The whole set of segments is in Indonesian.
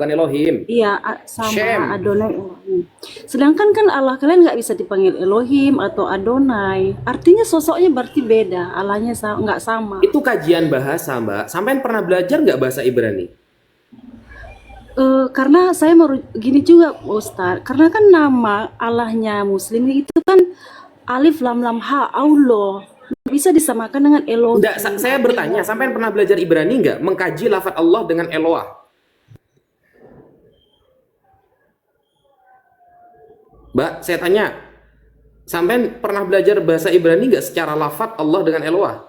bukan Elohim. Iya, sama Shem. Adonai Elohim. Sedangkan kan Allah kalian nggak bisa dipanggil Elohim atau Adonai. Artinya sosoknya berarti beda. Allahnya nggak sama. Itu kajian bahasa, Mbak. Sampean pernah belajar nggak bahasa Ibrani? Karena saya mau gini juga, Ustaz. Karena kan nama Allahnya Muslim itu kan Alif Lam Lam Ha, Allah. Nggak bisa disamakan dengan Elohim. Enggak, saya bertanya, sampean pernah belajar Ibrani nggak? Mengkaji lafaz Allah dengan Eloah. Mbak, saya tanya, sampean pernah belajar bahasa Ibrani nggak secara lafaz Allah dengan Eloah?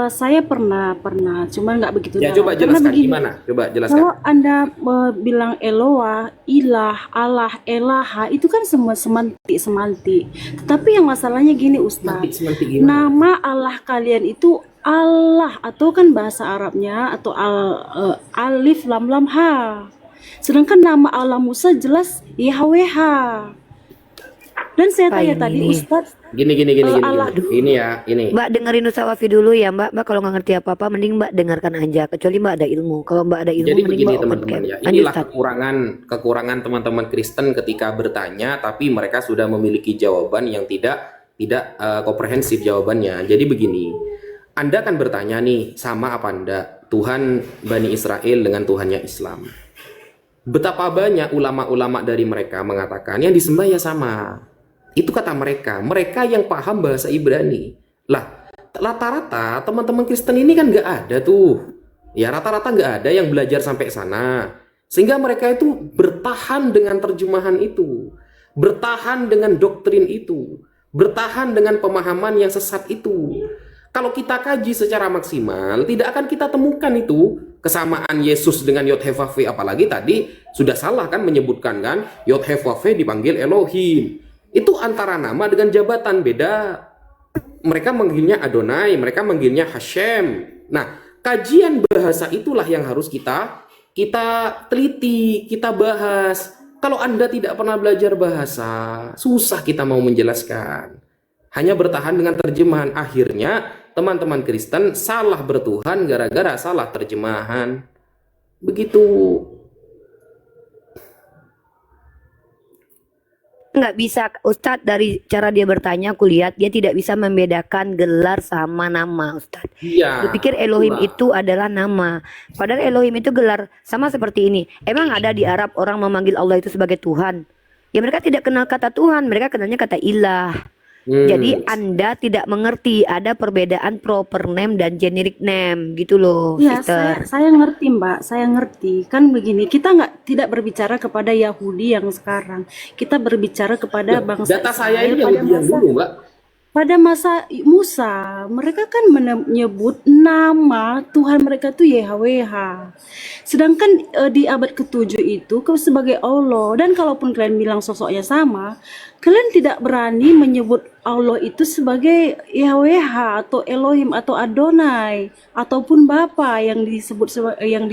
Saya pernah, cuman nggak begitu Ya, dalam. coba Karena jelaskan begini, gimana? Coba jelaskan. kalau Anda bilang Eloah, ilah, Allah, elaha, itu kan semua semantik. Tetapi yang masalahnya gini, Ustaz. Semantik gimana? Nama Allah kalian itu Allah, atau kan bahasa Arabnya, atau Alif Lam Lam Ha. Sedangkan nama Allah Musa jelas Yahweh. Dan saya Pak tanya ini tadi, nih. Ustaz, Gini. Allah Ini ya, ini. Mbak dengerin Ustaz Wafi dulu ya Mbak. Mbak kalau nggak ngerti apa-apa mending Mbak dengarkan aja. Kecuali Mbak ada ilmu. Kalau Mbak ada ilmu Jadi mending begini Mbak open teman-teman cam. ya, Lanjut inilah Ustaz. kekurangan teman-teman Kristen ketika bertanya, tapi mereka sudah memiliki jawaban yang tidak komprehensif jawabannya. Jadi begini, Anda kan bertanya nih, sama apa Anda Tuhan Bani Israel dengan Tuhannya Islam? Betapa banyak ulama-ulama dari mereka mengatakan yang disembah ya sama. Itu kata mereka yang paham bahasa Ibrani. Lah, rata-rata teman-teman Kristen ini kan nggak ada tuh. Ya, rata-rata nggak ada yang belajar sampai sana. Sehingga mereka itu bertahan dengan terjemahan itu. Bertahan dengan doktrin itu. Bertahan dengan pemahaman yang sesat itu. Kalau kita kaji secara maksimal, tidak akan kita temukan itu kesamaan Yesus dengan Yod He Vav He. Apalagi tadi sudah salah kan menyebutkan kan Yod He Vav He dipanggil Elohim. Itu antara nama dengan jabatan beda. Mereka manggilnya Adonai, mereka manggilnya Hashem. Nah, kajian bahasa itulah yang harus kita teliti, kita bahas. Kalau Anda tidak pernah belajar bahasa, susah kita mau menjelaskan. Hanya bertahan dengan terjemahan. Akhirnya teman-teman Kristen salah bertuhan gara-gara salah terjemahan. Begitu. Nggak bisa Ustadz, dari cara dia bertanya aku lihat dia tidak bisa membedakan gelar sama nama Ustadz. Iya. Dia pikir Elohim itu adalah nama. Padahal Elohim itu gelar, sama seperti ini. Emang ada di Arab orang memanggil Allah itu sebagai Tuhan? Ya mereka tidak kenal kata Tuhan, mereka kenalnya kata ilah. Jadi Anda tidak mengerti ada perbedaan proper name dan generic name gitu loh, ya, sister. saya ngerti Mbak, saya ngerti. Kan begini, kita tidak berbicara kepada Yahudi yang sekarang. Kita berbicara kepada bangsa Data saya ini Israel yang dulu, Mbak. pada masa Musa. Mereka kan menyebut nama Tuhan mereka tuh YHWH. Sedangkan di abad ke-7 itu sebagai Allah. Dan kalaupun kalian bilang sosoknya sama, kalian tidak berani menyebut Allah itu sebagai YHWH atau Elohim atau Adonai ataupun Bapa yang disebut yang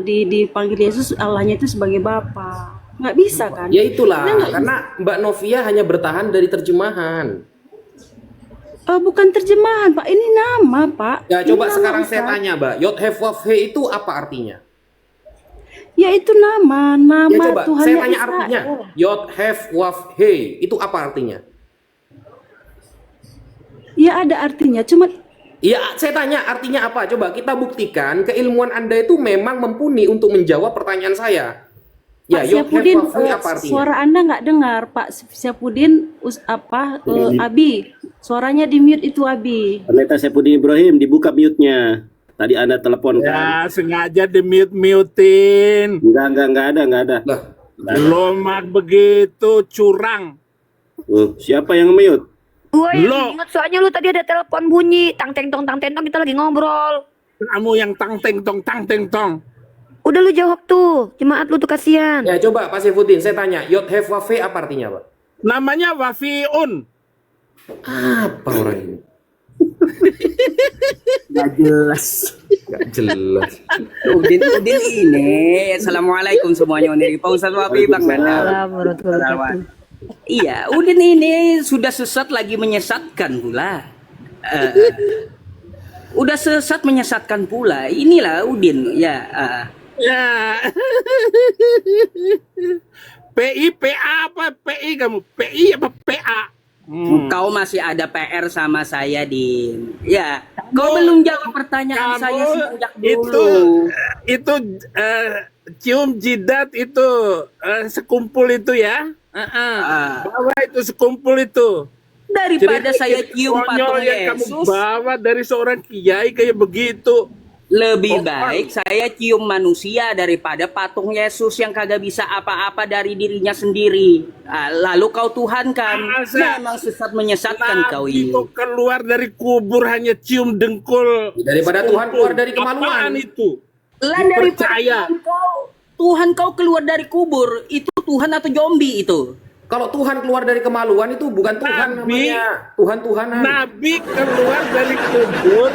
dipanggil Yesus Allahnya itu sebagai Bapa. Nggak bisa kan? Ya itulah, Kita nggak karena Mbak Novia hanya bertahan dari terjemahan. bukan terjemahan, Pak. Ini nama, Pak. Ya, Ini coba nama, sekarang saya Ustaz. tanya, Mbak. Yod He Vav He itu apa artinya? Ya itu nama Ya coba, Tuhannya saya tanya Israel. artinya. Yod He Vav He itu apa artinya? Ya ada artinya, cuma Ya, saya tanya artinya apa? Coba kita buktikan keilmuan Anda itu memang mumpuni untuk menjawab pertanyaan saya. Ya, Pak Yod He Syafudin, Vav He apa artinya? suara Anda nggak dengar, Pak Syafudin. Abi, suaranya di mute itu Abi. Pendeta Saipudin Ibrahim, dibuka mute-nya. Tadi Anda telepon kan? Ya, sengaja di-mute-mutein. Enggak ada. Lah, Lo mak begitu curang. Siapa yang mute? Gue Lo. yang inget soalnya lu tadi ada telepon bunyi, tang teng tong kita lagi ngobrol. Kamu yang tang teng tong. Udah lu jawab tuh, jemaat lu tuh kasihan. ya coba Pak Saifuddin, saya tanya, Yod He Vav He apa artinya, Pak? Namanya Wafiun. Apa orang ini? Gak jelas. Gak jelas. Udin ini. Assalamualaikum semuanya. Pak Ustadz Wafi, Bang Nanda. Assalamualaikum warahmatullahi wabarakatuh. Iya, Udin ini sudah sesat lagi menyesatkan pula. Udah sesat menyesatkan pula. Inilah Udin, ya. Ya. PI, PA apa? PI kamu? PI apa PA? Kau masih ada PR sama saya, Din. Ya, kau belum jawab pertanyaan saya sejak itu dulu. itu cium jidat itu sekumpul itu ya. Ah, Bawa itu sekumpul itu. daripada saya Cerita cium konyol patung yang kamu Yesus, bawa dari seorang kiai kayak begitu. lebih Oh, baik saya cium manusia daripada patung Yesus yang kagak bisa apa-apa dari dirinya sendiri. Lalu kau Tuhan kan? Masa Memang sesat menyesatkan kau Nabi ini. kok keluar dari kubur hanya cium dengkul. Daripada Tuhan keluar dari kemaluan. Apaan itu? Lah daripada Dipercaya. Tuhan kau keluar dari kubur, itu Tuhan atau zombie itu? Kalau Tuhan keluar dari kemaluan itu bukan Tuhan Nabi- namanya. Tuhan-Tuhanan. Nabi keluar dari kubur,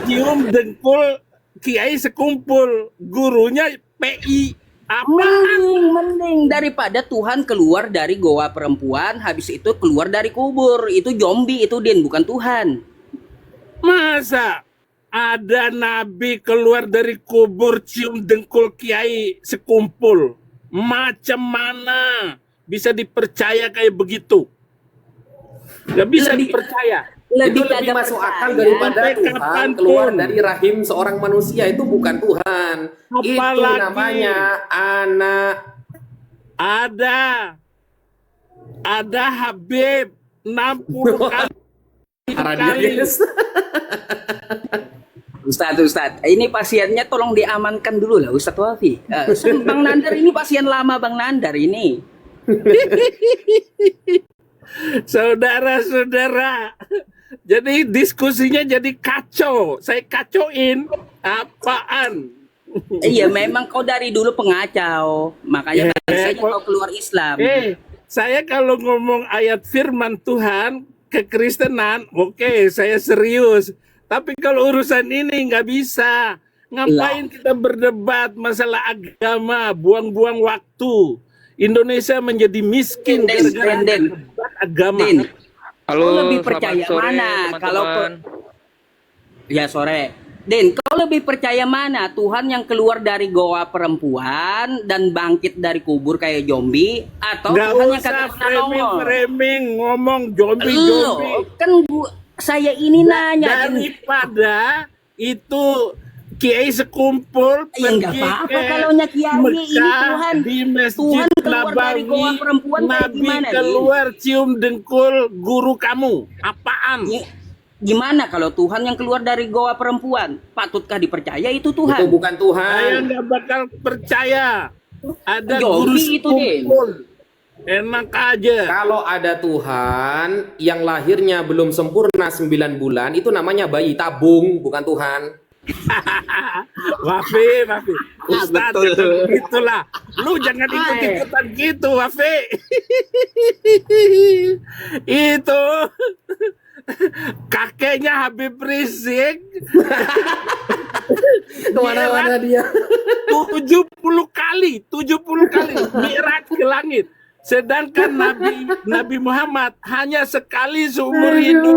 cium dengkul kiai sekumpul, gurunya PI. Apaan? Mending daripada Tuhan keluar dari goa perempuan, habis itu keluar dari kubur. Itu zombie itu, Din, bukan Tuhan. Masa ada nabi keluar dari kubur cium dengkul kiai sekumpul? Macam mana bisa dipercaya kayak begitu? Gak bisa Lebih- dipercaya. Itu lebih kagak masuk percaya. akal daripada Sampai Tuhan kapanpun. keluar dari rahim seorang manusia. Itu bukan Tuhan. Itu Apalagi namanya anak. ada Habib 60 kali. Radius. Ustadz, ini pasiennya tolong diamankan dulu lah, Ustadz Wafi. Bang Nandar ini pasien lama, Bang Nandar ini. Saudara-saudara, jadi diskusinya jadi kacau. Saya kacauin. Apaan? Iya, memang kau dari dulu pengacau. Makanya biasanya kau keluar Islam. Saya kalau ngomong ayat firman Tuhan kekristenan, oke, saya serius. Tapi kalau urusan ini nggak bisa. Ngapain kita berdebat masalah agama, buang-buang waktu. Indonesia menjadi miskin gara-gara Den. debat agama. Din, Halo, kau lebih selamat percaya sore, mana? teman-teman. Kalau ya sore. Din, kau lebih percaya mana? Tuhan yang keluar dari goa perempuan dan bangkit dari kubur kayak zombie, atau Nggak Tuhan yang usah kagak pernah nongol? framing ngomong zombie. Lo, kan saya ini nanya, Din. Daripada itu kiai sekumpul Ya nggak pergi apa-apa ke kalau nya kiai, ini Mekah, Tuhan. di Masjid Tuhan keluar dari Nabawi, goa perempuan kayak Nabi gimana, Din? keluar cium dengkul guru kamu. Apaan? Gimana kalau Tuhan yang keluar dari goa perempuan? Patutkah dipercaya itu Itu Tuhan? bukan Saya Tuhan. nggak bakal percaya. Ada Zombie guru itu, Din. sekumpul. Enak aja. Kalau ada Tuhan yang lahirnya belum sempurna 9 bulan, itu namanya bayi tabung, bukan Tuhan. Wafi. Ustaz, betul. jangan begitulah. Lu jangan ikut-ikutan gitu, Wafi. Itu kakeknya Habib Rizik Kemana-mana dia. 70 kali mi'raj ke langit. Sedangkan Nabi Muhammad hanya sekali seumur hidup.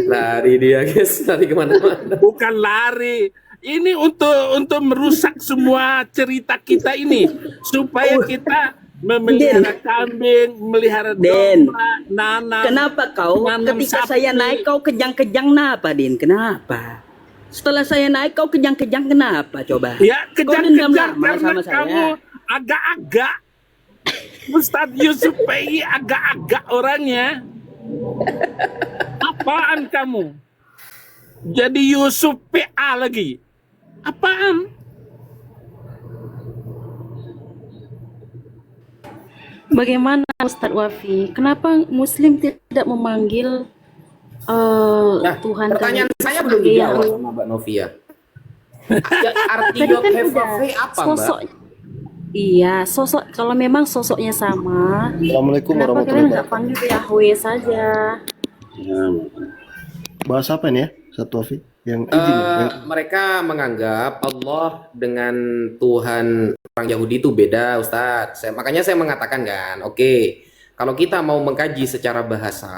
Lari dia, guys. Lari kemana-mana. Bukan lari. Ini untuk merusak semua cerita kita ini supaya kita memelihara kambing, memelihara Den. domba, nanam. Kenapa kau nanam ketika sapi. saya naik kau kejang-kejang kenapa, Din? Kenapa? Setelah saya naik kau kejang-kejang kenapa? Coba. Ya Kau dendam kejang-kejang lama karena sama saya. kamu agak-agak Ustadz Yusuf PI agak-agak orangnya. Apaan kamu? Jadi Yusuf PA lagi. Apaan? Bagaimana Ustadz Wafi? Kenapa Muslim tidak memanggil Nah, Tuhan pertanyaan kami saya belum sebagai dijawab Yahweh? sama Mbak Novia. Ya, arti Tadi God kan have a udah way apa, Mbak? sosok. Iya, sosok. Kalau memang sosoknya sama, Assalamualaikum kenapa warahmatullahi kalian nggak wabarakatuh. panggil Yahweh saja? Bahas apa ini ya? Satu Afi yang izin ya? Yang- Mereka menganggap Allah dengan Tuhan orang Yahudi itu beda, Ustadz. Makanya saya mengatakan kan, oke, kalau kita mau mengkaji secara bahasa,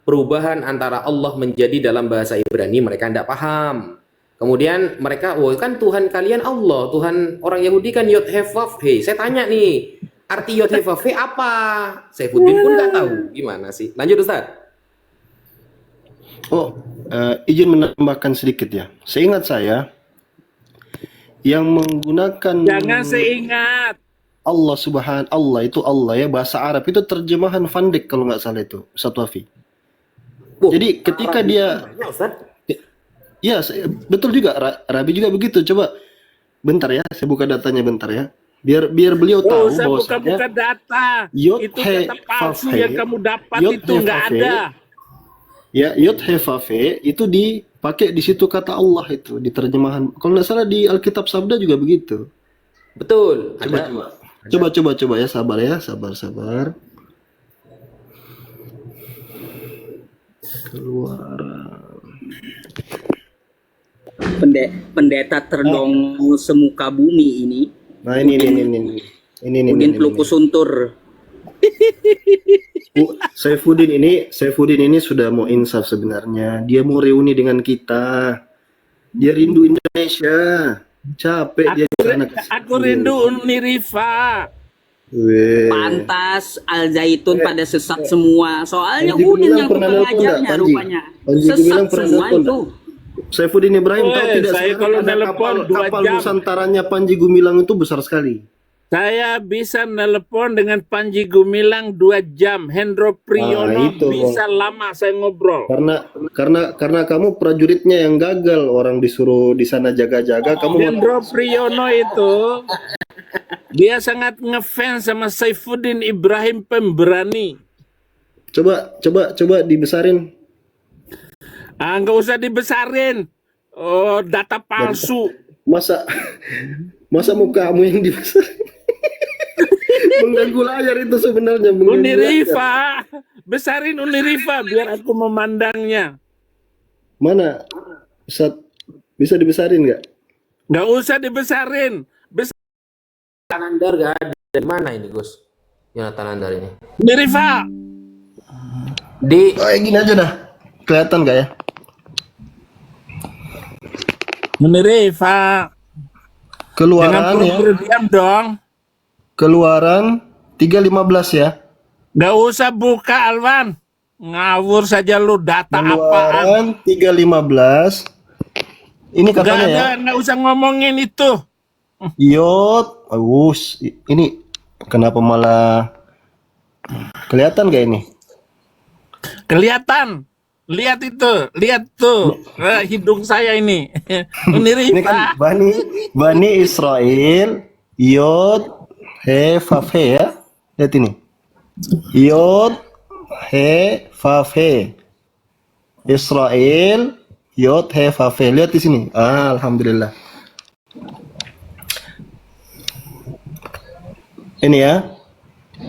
perubahan antara Allah menjadi dalam bahasa Ibrani mereka tidak paham. Kemudian mereka, oh kan Tuhan kalian Allah, Tuhan orang Yahudi kan Yod He Vav He. Saya tanya nih, arti Yod He Vav He apa? Saifuddin pun nggak tahu. Gimana sih? Lanjut Ustaz. Oh, izin menambahkan sedikit ya. Seingat saya, yang menggunakan Jangan seingat. Allah itu Allah ya, bahasa Arab itu terjemahan Van Dijk kalau nggak salah itu, Ustaz Wafi. Oh, Jadi ketika dia, banyak, Ustaz. ya betul juga, Rabi juga begitu. Coba bentar ya, saya buka datanya bentar ya. Biar beliau tahu Usah bahwasanya buka-buka data. Yod Itu He kata palsu Vav He, yang kamu dapat Yod itu He nggak Vav He, ada. ya Yod He Vav He itu dipakai di situ kata Allah itu di terjemahan. Kalau nggak salah di Alkitab Sabda juga begitu. Betul. Coba ya, sabar. Keluaran. Pendeta terdongeng semuka bumi ini. Nah ini. Udin Plukus Suntur. Saifuddin ini sudah mau insaf sebenarnya. Dia mau reuni dengan kita. Dia rindu Indonesia. Capek dia di sana. Aku rindu Unirifa. Weh. Pantas Al Zaitun pada sesat semua. Soalnya Panji Udin Gumilang yang pernah nelpon pengajarnya nggak, Panji? rupanya. Panji Gumilang Sesat pernah semua nelpon itu. Saifuddin Ibrahim tahu Weh, tidak saya sekarang kalau ada nelpon 2 kapal jam. Nusantaranya Panji Gumilang itu besar sekali. Saya bisa nelpon dengan Panji Gumilang 2 jam. Hendro Priyono itu, bisa lama saya ngobrol. Karena kamu prajuritnya yang gagal, orang disuruh di sana jaga-jaga, kamu Hendro Priyono itu dia sangat ngefans sama Saifuddin Ibrahim Pemberani. coba dibesarin. Nggak usah dibesarin. Oh, data palsu. Masa mukamu yang dibesarin? Mengganggu layar itu sebenarnya. Unirifa, besarin Unirifa biar aku memandangnya. Mana? Bisa dibesarin nggak? Nggak usah dibesarin. Jonathan Andar nggak ada. Dari mana ini Gus? Jonathan Andar ini. Unirifa, Di Gini aja dah. Kelihatan nggak ya? Unirifa. Jangan Keluaran ya. buru-buru diam dong. Keluaran 3:15 ya. Nggak usah buka Alwan. Ngawur saja lu, data apaan. Keluaran 3:15. Ini Nggak katanya ya. ada, nggak usah ngomongin itu. Yod, ini kenapa malah kelihatan gak ini? Kelihatan. Lihat itu, lihat tuh. Hidung saya ini. Ini kan Unirifa. Bani Israel, Yod, He, Vav, He ya. Lihat ini. Yod, He, Vav, He. Israel, Yod, He, Vav, He. Lihat di sini. Alhamdulillah. Ini ya.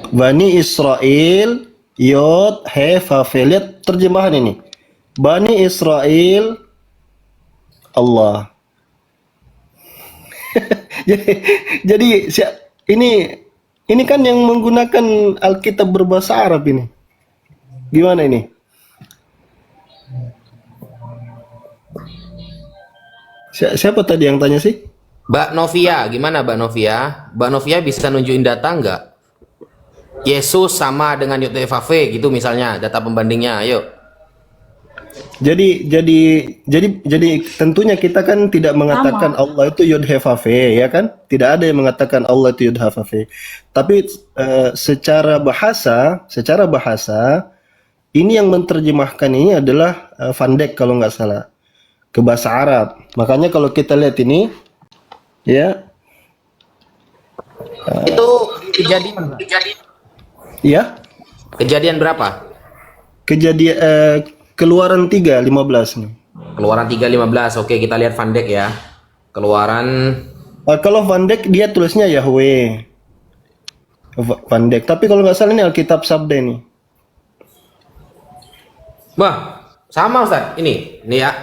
Bani Israel, Yod, He, Vav, He. Lihat terjemahan ini. Bani Israel, Allah. jadi ini kan yang menggunakan Alkitab berbahasa Arab ini. Gimana ini? Siapa tadi yang tanya sih? Mbak Novia, gimana Mbak Novia? Mbak Novia bisa nunjukin data nggak? Yesus sama dengan Yod He Vav He gitu misalnya, data pembandingnya, ayo. Jadi tentunya kita kan tidak mengatakan Allah itu Yod He Vav He, ya kan? Tidak ada yang mengatakan Allah itu Yod He Vav He. Tapi secara bahasa ini yang menerjemahkan ini adalah Van Dijk kalau nggak salah ke bahasa Arab. Makanya kalau kita lihat ini, ya. Itu kejadian. Ya. Kejadian berapa? Kejadian Keluaran 3:15 nih. Keluaran 3:15. Oke, kita lihat Van Dijk ya. Keluaran Kalau Van Dijk dia tulisnya Yahweh. Van Dijk. Tapi kalau nggak salah ini Alkitab Sabda ini. Wah, sama Ustaz. Ini ya.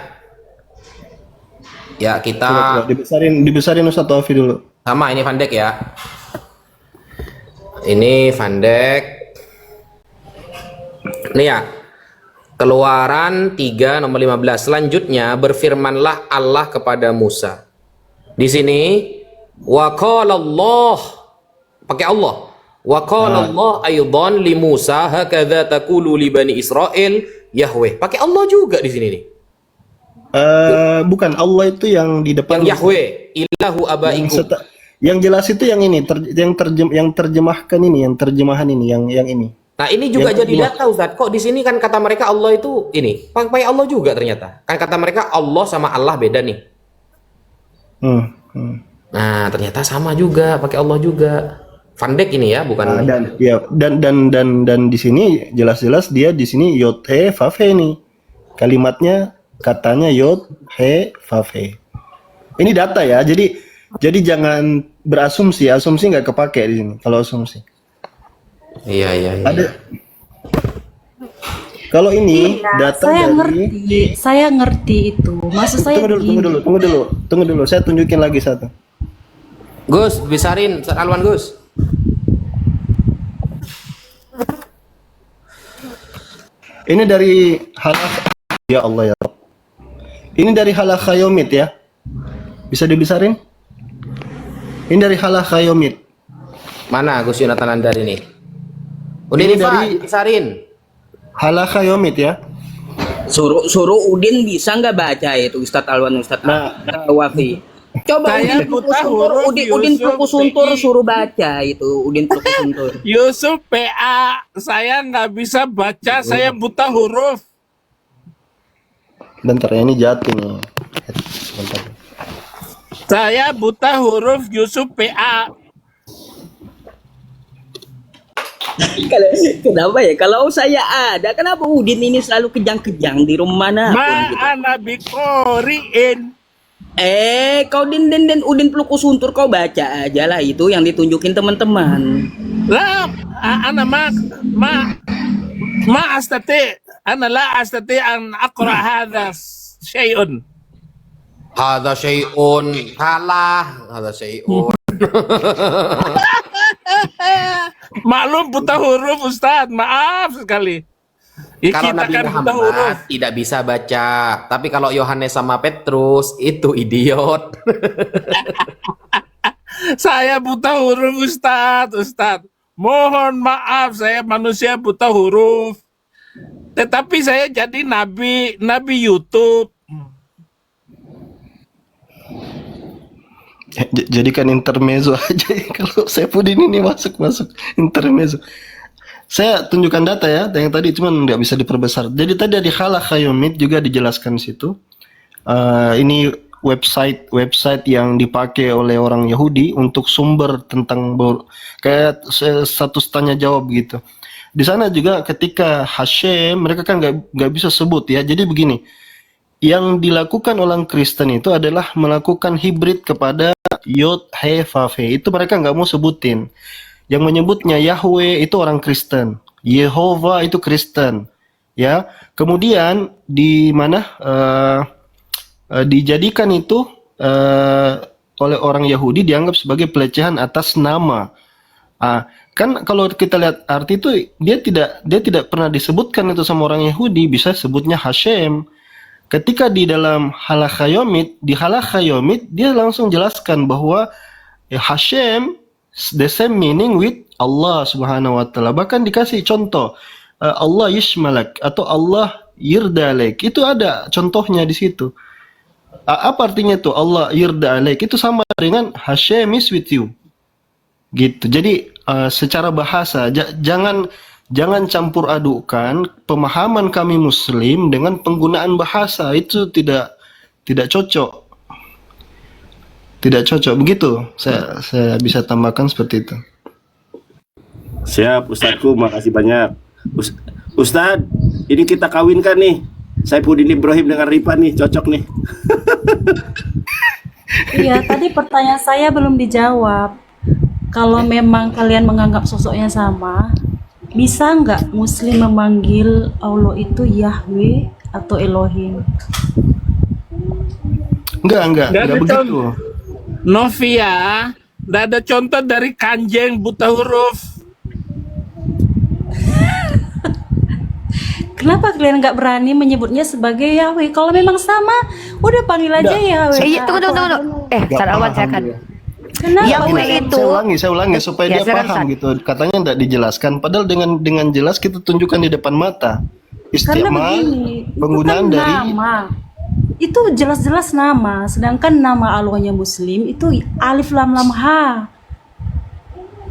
Ya, kita Coba dibesarin Ustaz Taufi dulu. sama ini Van Dijk ya. Ini Van Dijk. Ini ya. Keluaran 3 nomor 15. Selanjutnya berfirmanlah Allah kepada Musa. Di sini wa qala Allah, pakai Allah. Wa qala Allah aidan li Musa hakadza taqulu li bani Israil Yahweh. Pakai Allah juga di sini nih. Bukan Allah itu yang di depan. Yang Yahweh, ilahu abaikum. Yang jelas itu yang ini, yang terjemahkan ini, yang terjemahan ini, yang ini. Nah ini juga jadi data Ustaz. Kok di sini kan kata mereka Allah itu ini pakai Allah juga ternyata. Kan kata mereka Allah sama Allah beda nih. Nah ternyata sama juga pakai Allah juga. Van Dijk ini ya bukan. Dan di sini jelas-jelas dia di sini yod he vav he nih. Kalimatnya katanya yod he vav he. Ini data ya. Jadi jangan berasumsi. Asumsi nggak kepake di sini kalau asumsi. Iya. Ada. Kalau ini data saya ngerti itu. Maksud saya Tunggu dulu. Saya tunjukin lagi satu. Gus, besarin Ustaz Alwan Gus. Ini dari ya Allah ya Rabb. Ini dari Halakhayomit ya. Bisa dibesarin? Ini dari Halakhayomit. Mana Gus Yonatan Andar ini? Udah Ini nih Pak, dari dibesarin. Halakhayomit ya. Suruh Udin bisa nggak baca itu Ustadz Alwan Ustadz Wafi. Coba Saya Udin Plukus Suntur suruh baca itu Udin Plukus Suntur. Yusuf PA, saya nggak bisa baca, saya buta huruf. Bentar ya, ini jatuh nih. Bentar. Saya buta huruf Yusuf PA. Kenapa ya? Kalau saya ada, kenapa Udin ini selalu kejang-kejang di rumah mana? Ma'ana bikoriin. Kau Udin Plukus Suntur kau baca aja lah itu yang ditunjukin teman-teman. Lah, ana ma astati. Ana la astati an aqra hadha syai'un. Hadza syai'un kalah, hadza syai'un. Maklum buta huruf Ustadz, maaf sekali. Ya, Kalau kita Nabi kan buta huruf. Muhammad tidak bisa baca, tapi kalau Yohanes sama Petrus itu idiot. Saya buta huruf Ustadz. Mohon maaf, saya manusia buta huruf. Tetapi saya jadi nabi YouTube. Jadikan intermezzo aja kalau Saifuddin ini masuk intermezzo. Saya tunjukkan data ya, yang tadi cuman nggak bisa diperbesar. Jadi tadi di Halakhayomit juga dijelaskan situ. Ini website yang dipakai oleh orang Yahudi untuk sumber tentang kayak status tanya jawab gitu. Di sana juga ketika Hashem mereka kan nggak bisa sebut ya. Jadi begini, yang dilakukan orang Kristen itu adalah melakukan hibrid kepada Yod He Vav He. Itu mereka nggak mau sebutin. Yang menyebutnya Yahweh itu orang Kristen, Yehova itu Kristen, ya. Kemudian di mana dijadikan itu oleh orang Yahudi dianggap sebagai pelecehan atas nama. Kan kalau kita lihat arti itu dia tidak pernah disebutkan itu sama orang Yahudi, bisa sebutnya Hashem. Ketika di dalam Halakhayomit, dia langsung jelaskan bahwa Hashem the same meaning with Allah Subhanahu wa taala. Bahkan dikasih contoh Allah yishmalak atau Allah yirdalek. Itu ada contohnya di situ. Apa artinya itu? Allah yirdalek itu sama dengan Hashem is with you. Gitu. Jadi secara bahasa jangan campur adukan pemahaman kami muslim dengan penggunaan bahasa. Itu tidak cocok. Tidak cocok begitu. Saya bisa tambahkan seperti itu. Siap, Ustadku, makasih banyak. Ustadz, ini kita kawinkan nih. Saifuddin Ibrahim dengan Rifa nih, cocok nih. Iya, tadi pertanyaan saya belum dijawab. Kalau memang kalian menganggap sosoknya sama, bisa nggak Muslim memanggil Allah itu Yahweh atau Elohim? Enggak begitu. Novia, nggak ada contoh dari Kanjeng buta huruf. Kenapa kalian nggak berani menyebutnya sebagai Yahweh? Kalau memang sama, udah panggil aja Yahweh. Iya, tunggu. Ustaz Alwan saya akan. Kenapa? Yahweh Saya itu saya ulangi supaya Ya, dia silakan, paham Ustaz. gitu. Katanya tidak dijelaskan, padahal dengan jelas kita tunjukkan di depan mata. Karena Istimal begini, penggunaan itu kan dari nama. Itu jelas-jelas nama, sedangkan nama Allahnya Muslim itu Alif Lam Lam Ha.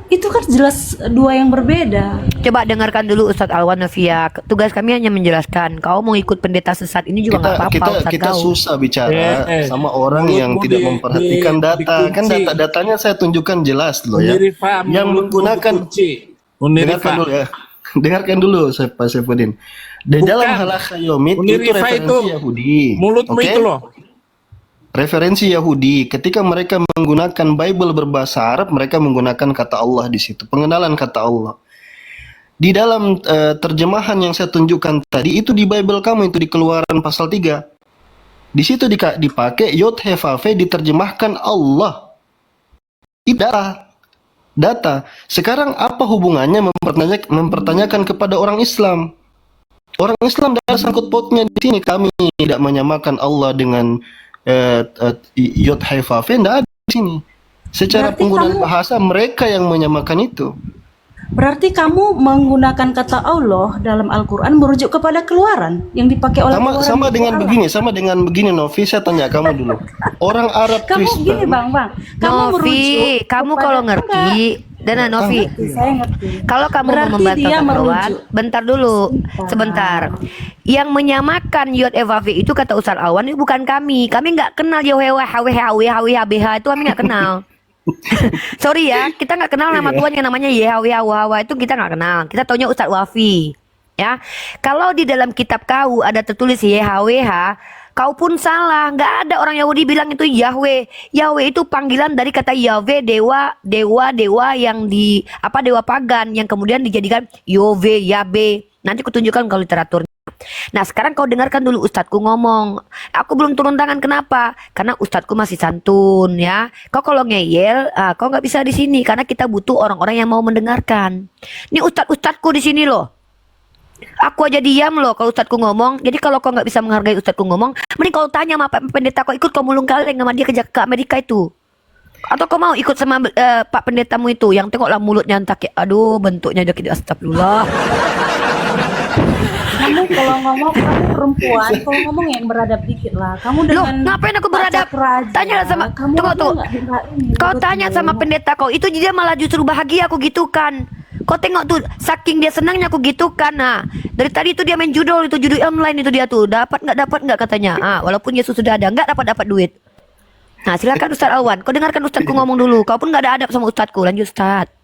Itu kan jelas dua yang berbeda. Coba dengarkan dulu Ustadz Alwan Novia. Tugas kami hanya menjelaskan. Kau mau ikut pendeta sesat ini juga nggak apa-apa Ustadz kita kau. susah bicara sama orang Mulutmu yang tidak memperhatikan data. Kan dikunci. data-datanya saya tunjukkan jelas loh ya. Unirifa, Yang menggunakan Unirifa. dengarkan dulu ya. Dengarkan dulu Pak Saifuddin. Di Bukan. dalam halakha yaumid itu Unirifa referensi itu Yahudi. mulutmu Oke? itu loh. Referensi Yahudi ketika mereka menggunakan Bible berbahasa Arab, mereka menggunakan kata Allah di situ, pengenalan kata Allah. Di dalam terjemahan yang saya tunjukkan tadi itu di Bible kamu itu di Keluaran pasal 3. Di situ dipakai Yod He Vav He diterjemahkan Allah. Itu data. Sekarang apa hubungannya mempertanyakan kepada orang Islam? Orang Islam tidak sangkut pautnya di sini. Kami tidak menyamakan Allah dengan Yod He Vav He, tidak ada di sini. Secara Berarti penggunaan kamu- bahasa mereka yang menyamakan itu. Berarti kamu menggunakan kata Allah dalam Al-Quran merujuk kepada Keluaran yang dipakai oleh Keluaran Sama itu dengan Allah. begini, Novi, saya tanya kamu dulu. Orang Arab Kamu gini Kristen, bang, kamu Novi, merujuk kamu kepada- kalau ngerti, Dana Novi, Ngerti, saya ngerti. kalau kamu mau Berarti membantah dia Ustadz Alwan, merujuk. bentar dulu, sebentar. Yang menyamakan Yod Eva V itu kata Ustadz Alwan itu bukan kami. Kami nggak kenal Yahweh, HWH, itu kami nggak kenal. Sorry ya, kita nggak kenal nama Tuhan yang namanya Yahweh, itu kita nggak kenal. Kita taunya Ustadz Wafi. Ya, kalau di dalam kitab kau ada tertulis YHWH, kau pun salah. Nggak ada orang Yahudi bilang itu Yahweh. Yahweh itu panggilan dari kata Yahweh, dewa yang di dewa pagan yang kemudian dijadikan Yove, Yabe. Nanti kutunjukkan kalau literaturnya. Nah sekarang kau dengarkan dulu Ustadku ngomong. Aku belum turun tangan, kenapa? Karena Ustadku masih santun ya. Kau kalau ngeyel, kau nggak bisa di sini karena kita butuh orang-orang yang mau mendengarkan. Ini Ustadku di sini loh. Aku aja diam loh kalau Ustadku ngomong. Jadi kalau kau nggak bisa menghargai Ustadku ngomong, mending kau tanya sama Pak Pendeta, kau ikut kau mulung kaleng sama dia ke Amerika itu. Atau kau mau ikut sama Pak Pendetamu itu yang tengoklah mulutnya entah kayak, aduh bentuknya aja kayak astagfirullah. Kamu kalau ngomong, kamu perempuan, kalau ngomong yang beradab dikit lah. Kamu Loh, dengan ngapain aku beradab? pacak raja, Tanya sama, kamu tunggu aja tuh. nggak ini, Kau menurutmu. tanya sama pendeta kau, itu dia malah justru bahagia aku gitukan. Kau tengok tuh, saking dia senangnya aku gitukan. Nah, dari tadi itu dia main judul online itu dia tuh. Dapat nggak katanya. Walaupun Yesus sudah ada, nggak dapat duit. Nah, silakan Ustadz Alwan. Kau dengarkan Ustadku ngomong dulu. Kau pun nggak ada adab sama Ustadku. Lanjut Ustadz.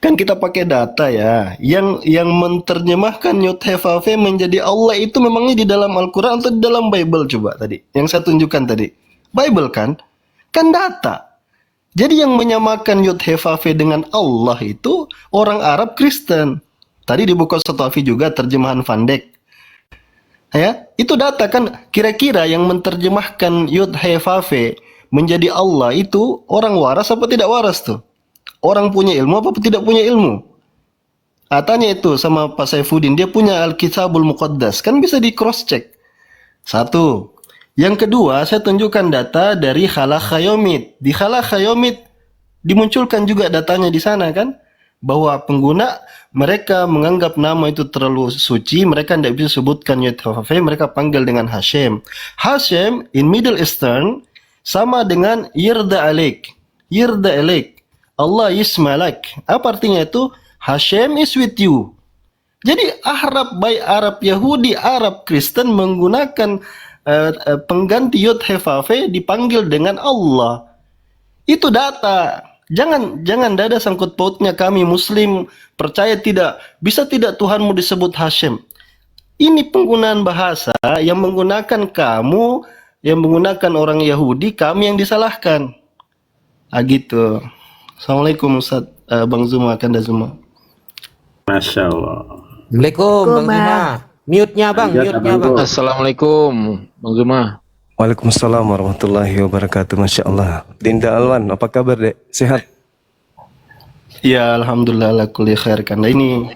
kan kita pakai data ya. Yang menerjemahkan Yod He Vav He menjadi Allah itu memangnya di dalam Al-Quran atau di dalam Bible coba tadi? Yang saya tunjukkan tadi. Bible kan? Kan data. Jadi yang menyamakan Yod He Vav He dengan Allah itu orang Arab Kristen. Tadi di buku Sotafi juga terjemahan Van Dijk. Ya, itu data kan, kira-kira yang menerjemahkan Yod He Vav He menjadi Allah itu orang waras apa tidak waras tuh? Orang punya ilmu apa tidak punya ilmu? Tanya itu sama Pak Saifuddin, dia punya Al-Kitabul Muqaddas, kan bisa di cross check. Satu. Yang kedua, saya tunjukkan data dari Halakha Yaumid. Di Halakha Yaumid dimunculkan juga datanya di sana kan, bahwa pengguna mereka menganggap nama itu terlalu suci, mereka tidak bisa sebutkan Yod He Vav He, mereka panggil dengan Hashem. Hashem in Middle Eastern sama dengan Yirda Alik. Yirda Alik. Allah Yismalak. Apa artinya itu? Hashem is with you. Jadi Arab, baik Arab Yahudi, Arab Kristen menggunakan pengganti Yod He Vav He dipanggil dengan Allah. Itu data. Jangan ada sangkut pautnya kami Muslim percaya tidak. Bisa tidak Tuhanmu disebut Hashem? Ini penggunaan bahasa yang menggunakan kamu, yang menggunakan orang Yahudi, kami yang disalahkan. Gitu. Assalamualaikum Ustaz Bang Zuma, Kanda Zuma. Masya Allah. Assalamualaikum Bang Bang. Zuma. Mute-nya Bang, Ya, mute-nya Bang. Bang. Assalamualaikum Bang Zuma. Waalaikumsalam warahmatullahi wabarakatuh. Masya Allah. Dinda Alwan, apa kabar dek? Sehat? Ya Alhamdulillah ala kulli khair. Kanda ini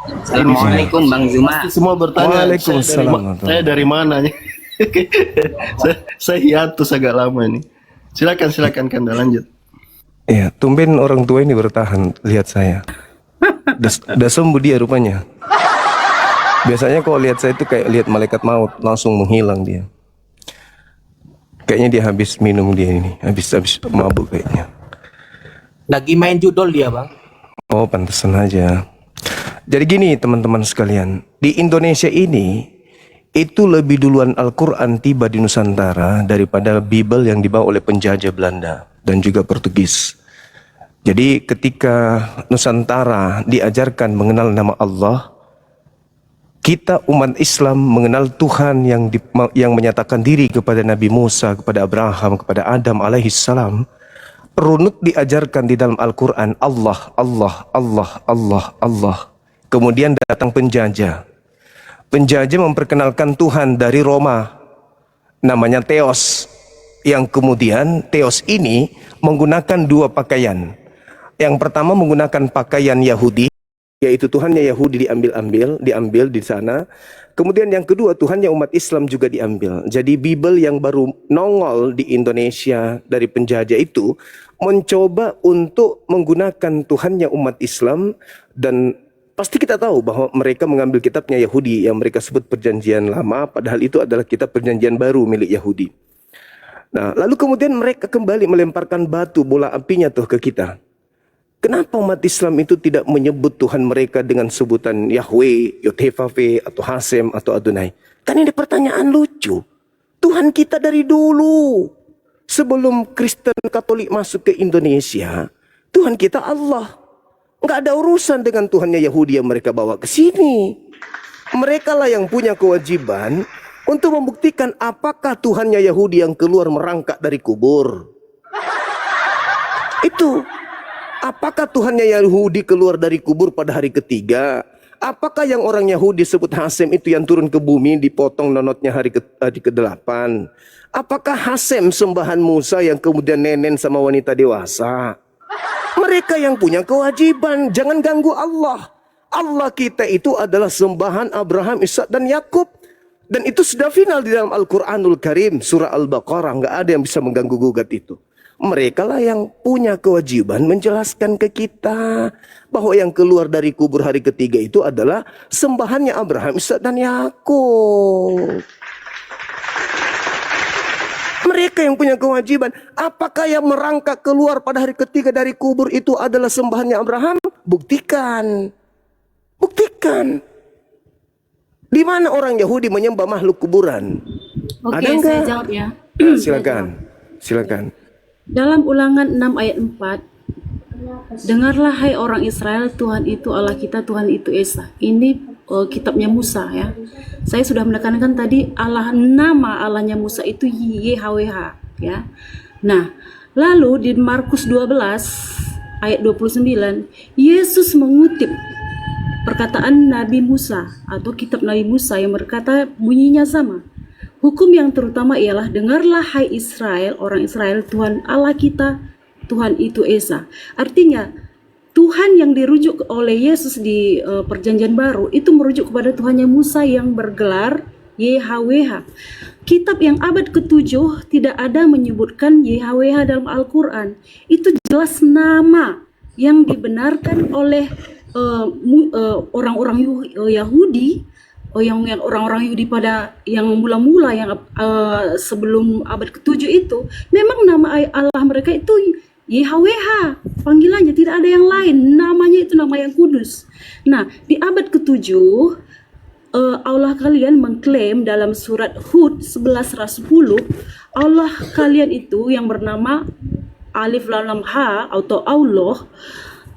Assalamualaikum Bang Zuma. Pasti semua bertanya Waalaikumsalam. saya dari mana nih? saya hiatus agak lama nih. Silakan Kanda lanjut. Iya, tumben orang tua ini bertahan lihat saya. Udah sembuh dia rupanya. Biasanya kalau lihat saya itu kayak lihat malaikat maut, langsung menghilang dia. Kayaknya dia habis minum dia ini, habis mabuk kayaknya. Lagi main judol dia, Bang. Oh, pantesan aja. Jadi gini teman-teman sekalian, di Indonesia ini itu lebih duluan Al-Quran tiba di Nusantara daripada Bible yang dibawa oleh penjajah Belanda dan juga Portugis. Jadi ketika Nusantara diajarkan mengenal nama Allah, kita umat Islam mengenal Tuhan yang menyatakan diri kepada Nabi Musa, kepada Abraham, kepada Adam alaihissalam. Runut diajarkan di dalam Al-Quran Allah, Allah, Allah, Allah, Allah. Kemudian datang penjajah. Penjajah memperkenalkan Tuhan dari Roma, namanya Theos. Yang kemudian Theos ini menggunakan dua pakaian. Yang pertama menggunakan pakaian Yahudi, yaitu Tuhannya Yahudi diambil di sana. Kemudian yang kedua Tuhannya umat Islam juga diambil. Jadi Bible yang baru nongol di Indonesia dari penjajah itu mencoba untuk menggunakan Tuhannya umat Islam, dan pasti kita tahu bahwa mereka mengambil kitabnya Yahudi yang mereka sebut Perjanjian Lama, padahal itu adalah kitab Perjanjian Baru milik Yahudi. Nah, lalu kemudian mereka kembali melemparkan batu bola apinya tuh ke kita. Kenapa umat Islam itu tidak menyebut Tuhan mereka dengan sebutan Yahweh, Yod-Heh-Vav-Veh, atau Hasem, atau Adonai? Kan ini pertanyaan lucu. Tuhan kita dari dulu, sebelum Kristen Katolik masuk ke Indonesia, Tuhan kita Allah. Nggak ada urusan dengan Tuhannya Yahudi yang mereka bawa ke sini. Mereka lah yang punya kewajiban untuk membuktikan apakah Tuhannya Yahudi yang keluar merangkak dari kubur. Itu. Apakah Tuhannya Yahudi keluar dari kubur pada hari ketiga? Apakah yang orang Yahudi sebut Hasem itu yang turun ke bumi dipotong nonotnya hari ke-8? Apakah Hasem sembahan Musa yang kemudian nenen sama wanita dewasa? Mereka yang punya kewajiban, jangan ganggu Allah. Allah kita itu adalah sembahan Abraham, Ishak dan Yakub. Dan itu sudah final di dalam Al-Quranul Karim, surah Al-Baqarah. Nggak ada yang bisa mengganggu gugat itu. Mereka lah yang punya kewajiban menjelaskan ke kita bahwa yang keluar dari kubur hari ketiga itu adalah sembahannya Abraham, Ishak dan Yakub. Mereka yang punya kewajiban. Apakah yang merangkak keluar pada hari ketiga dari kubur itu adalah sembahannya Abraham? Buktikan. Buktikan. Di mana orang Yahudi menyembah makhluk kuburan? Oke, Ada saya enggak? jawab ya. Silakan. Dalam Ulangan 6 ayat 4, dengarlah hai orang Israel, Tuhan itu Allah kita, Tuhan itu Esa. Ini kitabnya Musa ya. Saya sudah menekankan tadi nama Allahnya Musa itu YHWH ya. Nah, lalu di Markus 12 ayat 29, Yesus mengutip perkataan Nabi Musa atau kitab Nabi Musa yang berkata bunyinya sama. Hukum yang terutama ialah dengarlah hai Israel, orang Israel, Tuhan Allah kita, Tuhan itu Esa. Artinya Tuhan yang dirujuk oleh Yesus di Perjanjian Baru itu merujuk kepada Tuhannya Musa yang bergelar YHWH. Kitab yang abad ke-7 tidak ada menyebutkan YHWH dalam Al-Quran. Itu jelas nama yang dibenarkan oleh orang-orang Yahudi, yang orang-orang Yahudi pada yang mula-mula yang sebelum abad ke-7 itu, memang nama Allah mereka itu YHWH, panggilannya tidak ada yang lain, namanya itu nama yang kudus. Nah, di abad ke-7 Allah kalian mengklaim dalam surat Hud 11:10, Allah kalian itu yang bernama Alif Lam Ha atau Allah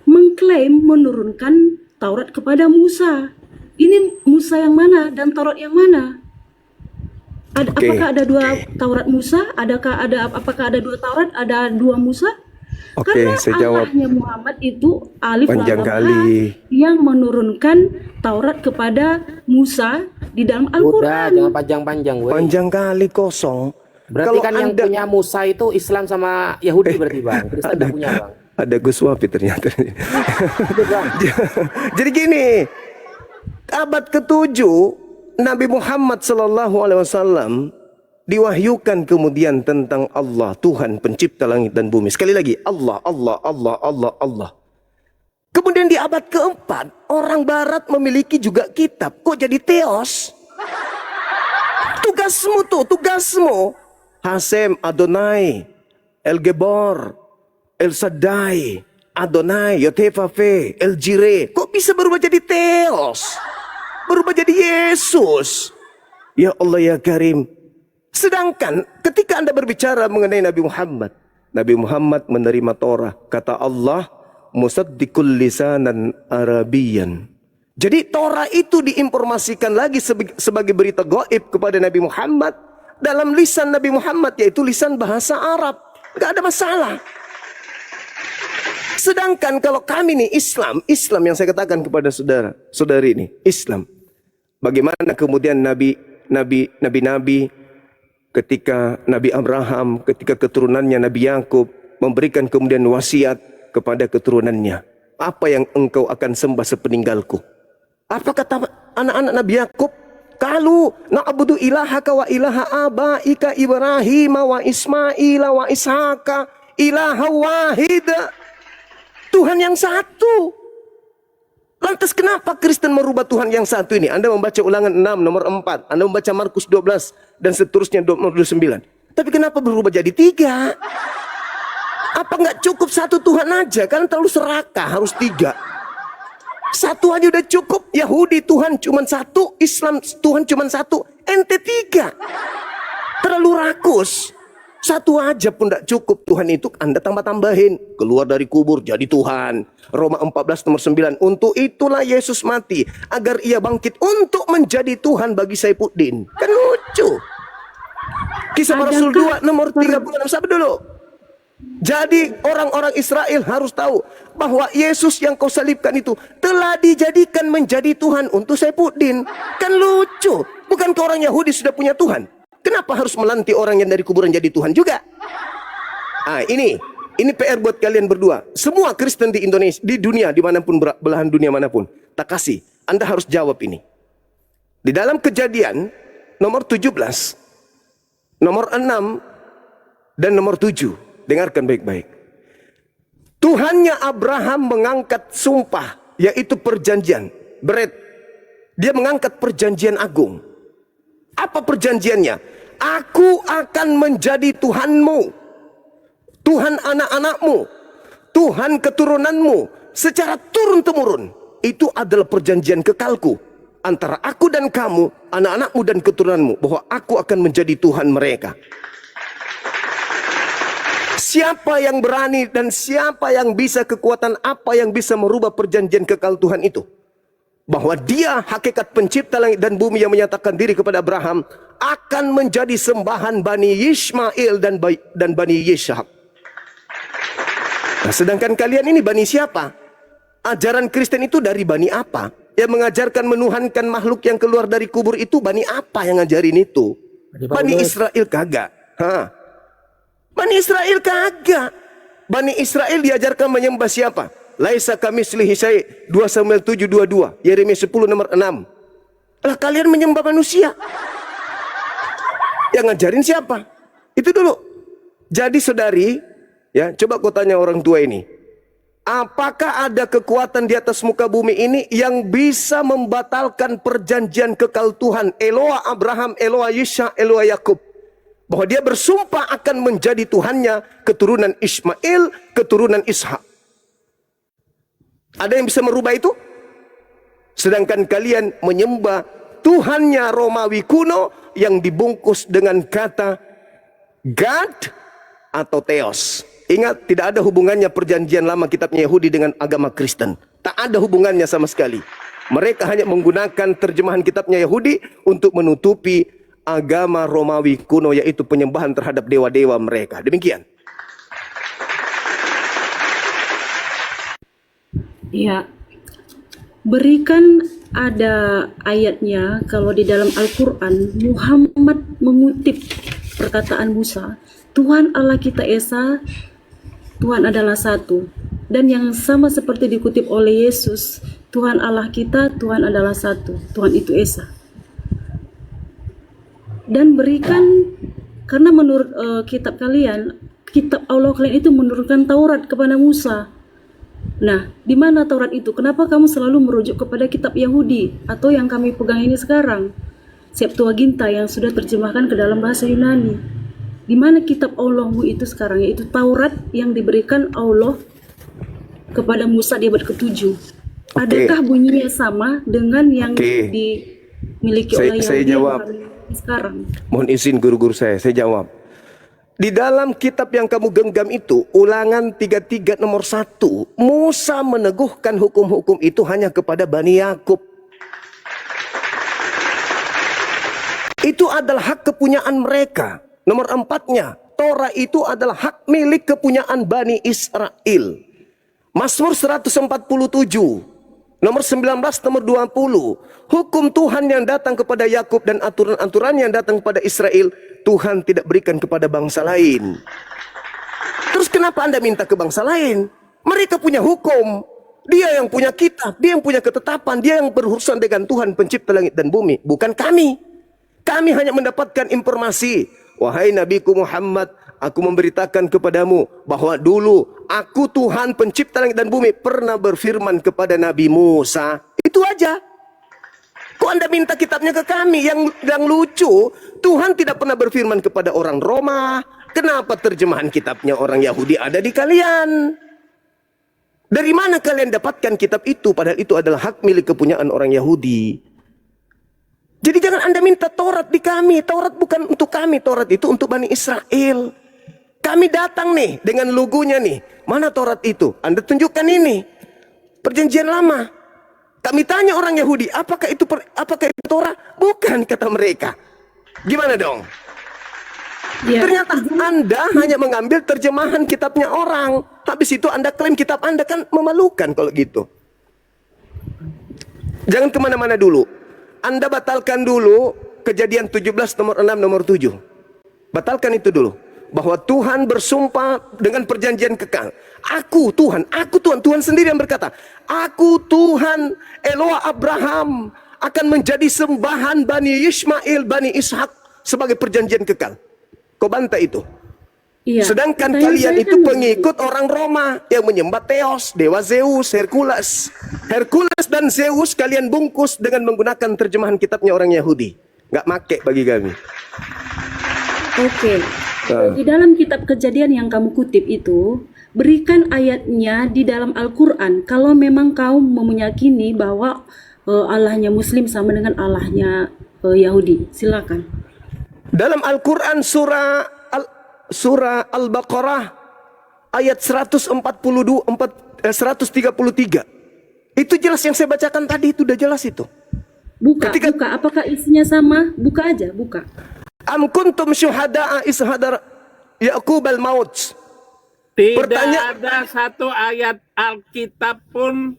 mengklaim menurunkan Taurat kepada Musa. Ini Musa yang mana dan Taurat yang mana? Apakah ada dua Taurat Musa? Apakah ada dua Taurat? Ada dua Musa? Karena saya jawab. Allahnya Muhammad itu Alif Panjang Lam Ha kali. yang menurunkan Taurat kepada Musa di dalam Udah, Al-Quran. jangan panjang-panjang, weh. Panjang kali kosong. Berarti Kalau kan yang Anda- punya Musa itu Islam sama Yahudi berarti, Bang. Kristen tidak punya, Bang. Ada Gus Wafi ternyata. Itu, Bang. Jadi gini, Abad ke-7 Nabi Muhammad SAW diwahyukan kemudian tentang Allah, Tuhan pencipta langit dan bumi. Sekali lagi, Allah, Allah, Allah, Allah, Allah. Kemudian di abad ke-4 orang barat memiliki juga kitab. Kok jadi teos? Tugasmu. Hasem, Adonai, El Gebor, El Shaddai, Adonai, Yotefafe, El Jireh. Kok bisa berubah jadi teos? Berubah jadi Yesus. Ya Allah ya Karim. Sedangkan ketika Anda berbicara mengenai Nabi Muhammad menerima Torah. Kata Allah, musaddiqul lisanan Arabiyan. Jadi Torah itu diinformasikan lagi sebagai berita gaib kepada Nabi Muhammad dalam lisan Nabi Muhammad, yaitu lisan bahasa Arab. Gak ada masalah. Sedangkan kalau kami nih Islam yang saya katakan kepada saudari ini, Islam. Bagaimana kemudian nabi ketika Nabi Abraham, ketika keturunannya Nabi Yakub memberikan kemudian wasiat kepada keturunannya, apa yang engkau akan sembah sepeninggalku? Apa kata anak-anak Nabi Yakub? Kalu na'budu ilahaka wa ilaha abaika Ibrahim wa Ismail wa Ishaka ilaha wahid. Tuhan yang satu. Lantas kenapa Kristen merubah Tuhan yang satu ini? Anda membaca Ulangan 6 nomor 4, Anda membaca Markus 12 dan seterusnya nomor 29. Tapi kenapa berubah jadi 3? Apa nggak cukup satu Tuhan aja? Kan terlalu serakah, harus 3. Satu aja udah cukup. Yahudi Tuhan cuma satu, Islam Tuhan cuma satu, ente 3. Terlalu rakus. Satu aja pun tidak cukup. Tuhan itu Anda tambah-tambahin. Keluar dari kubur jadi Tuhan. Roma 14 nomor 9. Untuk itulah Yesus mati, agar ia bangkit untuk menjadi Tuhan bagi Saifuddin. Kan lucu. Kisah para Rasul 2 nomor 36. Sabar dulu. Jadi orang-orang Israel harus tahu bahwa Yesus yang kau salibkan itu telah dijadikan menjadi Tuhan untuk Saifuddin. Kan lucu. Bukankah orang Yahudi sudah punya Tuhan? Kenapa harus melantik orang yang dari kuburan jadi Tuhan juga? Ini PR buat kalian berdua. Semua Kristen di Indonesia, di dunia, dimanapun, belahan dunia manapun. Tak kasih, Anda harus jawab ini. Di dalam Kejadian nomor 17, nomor 6, dan nomor 7. Dengarkan baik-baik. Tuhannya Abraham mengangkat sumpah, yaitu perjanjian. Beret. Dia mengangkat perjanjian agung. Apa perjanjiannya? Aku akan menjadi Tuhanmu, Tuhan anak-anakmu, Tuhan keturunanmu secara turun-temurun. Itu adalah perjanjian kekalku antara aku dan kamu, anak-anakmu dan keturunanmu, bahwa aku akan menjadi Tuhan mereka. Siapa yang berani dan siapa yang bisa, kekuatan apa yang bisa merubah perjanjian kekal Tuhan itu? Bahwa dia hakikat pencipta langit dan bumi yang menyatakan diri kepada Abraham akan menjadi sembahan Bani Ismail dan Bani Yishak. Nah, sedangkan kalian ini Bani siapa? Ajaran Kristen itu dari Bani apa? Yang mengajarkan menuhankan makhluk yang keluar dari kubur itu Bani apa yang ngajarin itu? Bani Israel kagak. Bani Israel kagak. Bani Israel diajarkan menyembah siapa? Laisa kamitslihi syai', 2 Samuel 7:22, Yeremia 10 nomor 6. Lah kalian menyembah manusia. Yang ngajarin siapa? Itu dulu. Jadi saudari, ya, coba kau tanya orang tua ini. Apakah ada kekuatan di atas muka bumi ini yang bisa membatalkan perjanjian kekal Tuhan Eloa Abraham, Eloa Yishak, Eloa Yakub? Bahwa dia bersumpah akan menjadi Tuhannya keturunan Ismail, keturunan Ishak. Ada yang bisa merubah itu? Sedangkan kalian menyembah Tuhannya Romawi kuno yang dibungkus dengan kata God atau Theos. Ingat, tidak ada hubungannya perjanjian lama kitabnya Yahudi dengan agama Kristen. Tak ada hubungannya sama sekali. Mereka hanya menggunakan terjemahan kitabnya Yahudi untuk menutupi agama Romawi kuno, yaitu penyembahan terhadap dewa-dewa mereka. Demikian. Ya, berikan ada ayatnya kalau di dalam Al-Quran Muhammad mengutip perkataan Musa, Tuhan Allah kita Esa, Tuhan adalah satu. Dan yang sama seperti dikutip oleh Yesus Tuhan Allah kita, Tuhan adalah satu. Tuhan itu Esa. Dan berikan, karena menurut kitab kalian, kitab Allah kalian itu menurunkan Taurat kepada Musa. Nah, di mana Taurat itu? Kenapa kamu selalu merujuk kepada kitab Yahudi atau yang kami pegang ini sekarang? Septuaginta yang sudah terjemahkan ke dalam bahasa Yunani. Di mana kitab Allahmu itu sekarang, yaitu Taurat yang diberikan Allah kepada Musa di abad ke-7. Adakah bunyinya sama dengan yang dimiliki oleh Saya Yahudi jawab. yang sekarang? Mohon izin guru-guru saya jawab. Di dalam kitab yang kamu genggam itu, Ulangan 33 nomor 1, Musa meneguhkan hukum-hukum itu hanya kepada Bani Yakub. Itu adalah hak kepunyaan mereka. Nomor 4-nya, Torah itu adalah hak milik kepunyaan Bani Israel. Mazmur 147, nomor 19, nomor 20. Hukum Tuhan yang datang kepada Yakub dan aturan-aturan yang datang kepada Israel, Tuhan tidak berikan kepada bangsa lain. Terus kenapa Anda minta ke bangsa lain? Mereka punya hukum. Dia yang punya kitab, dia yang punya ketetapan, dia yang berurusan dengan Tuhan pencipta langit dan bumi, bukan kami. Kami hanya mendapatkan informasi. Wahai Nabiku Muhammad, aku memberitakan kepadamu bahwa dulu aku Tuhan pencipta langit dan bumi pernah berfirman kepada Nabi Musa. Itu aja. Kok Anda minta kitabnya ke kami? Yang lucu, Tuhan tidak pernah berfirman kepada orang Roma. Kenapa terjemahan kitabnya orang Yahudi ada di kalian? Dari mana kalian dapatkan kitab itu? Padahal itu adalah hak milik kepunyaan orang Yahudi. Jadi jangan Anda minta Taurat di kami. Taurat bukan untuk kami. Taurat itu untuk Bani Israel. Kami datang nih dengan logonya nih. Mana Taurat itu? Anda tunjukkan ini. Perjanjian lama. Kami tanya orang Yahudi, apakah itu Torah? Bukan, kata mereka. Gimana dong? Ya. Ternyata Anda hanya mengambil terjemahan kitabnya orang. Habis itu Anda klaim kitab Anda, kan memalukan kalau gitu. Jangan kemana-mana dulu. Anda batalkan dulu Kejadian 17 nomor 6 nomor 7. Batalkan itu dulu. Bahwa Tuhan bersumpah dengan perjanjian kekal. Aku Tuhan, Tuhan sendiri yang berkata, aku Tuhan Eloah Abraham akan menjadi sembahan Bani Ismail, Bani Ishak sebagai perjanjian kekal. Kau bantah itu. Iya. Sedangkan Pertanyaan kalian saya itu kan pengikut orang Roma yang menyembah Theos, dewa Zeus, Hercules. Hercules dan Zeus kalian bungkus dengan menggunakan terjemahan kitabnya orang Yahudi. Nggak make bagi kami. Oke. Di dalam kitab Kejadian yang kamu kutip itu, berikan ayatnya di dalam Al-Quran kalau memang kau meyakini bahwa Allahnya Muslim sama dengan Allahnya Yahudi. Silakan. Dalam Al-Quran surah Al-Baqarah ayat 133. Itu jelas yang saya bacakan tadi, itu udah jelas itu. Buka. Apakah isinya sama? Buka aja, buka. Am kuntum syuhada'a is hadar Yaqub al-maut. Tidak ada satu ayat Alkitab pun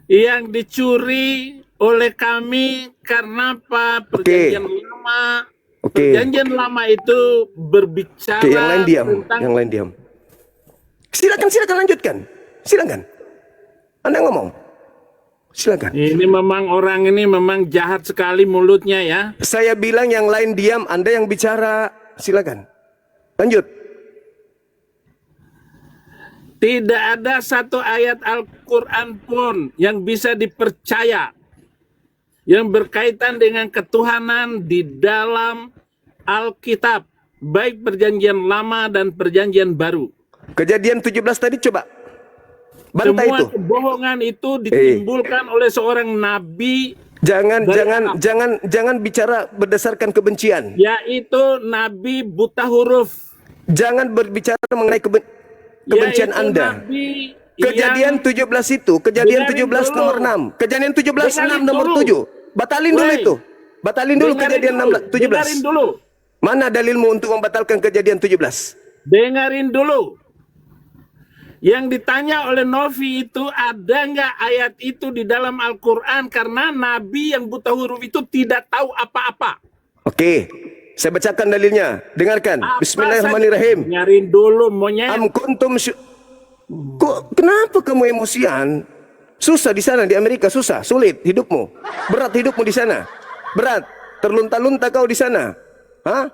yang dicuri oleh kami. Karena apa? Perjanjian lama. Perjanjian lama itu berbicara yang lain diam, tentang yang lain diam. Silakan lanjutkan. Silakan. Anda ngomong. Silakan. Ini memang orang ini memang jahat sekali mulutnya ya. Saya bilang yang lain diam, Anda yang bicara. Silakan. Lanjut. Tidak ada satu ayat Al-Quran pun yang bisa dipercaya yang berkaitan dengan ketuhanan di dalam Alkitab, baik perjanjian lama dan perjanjian baru. Kejadian 17 tadi coba bantah Semua itu. kebohongan itu ditimbulkan oleh seorang nabi. Jangan bicara berdasarkan kebencian. Yaitu nabi buta huruf. Jangan berbicara mengenai kebencian Yaitu Anda. nabi Kejadian 17 itu, Kejadian Dengarin 17 dulu. nomor 6. Kejadian 17 Dengarin 6 nomor dulu. 7. Batalin dulu Woi. itu. Batalin dulu Kejadian 17. Dengarin dulu. Mana dalilmu untuk membatalkan Kejadian 17? Dengarin dulu. Yang ditanya oleh Novi itu, ada nggak ayat itu di dalam Al-Quran? Karena Nabi yang buta huruf itu tidak tahu apa-apa. Oke, saya bacakan dalilnya. Dengarkan. Apa Bismillahirrahmanirrahim. saja? Dengarin dulu monyet. Am kuntum kenapa kamu emosian? Susah di sana, di Amerika susah, sulit hidupmu. Berat hidupmu di sana. Berat, terlunta-lunta kau di sana. Hah?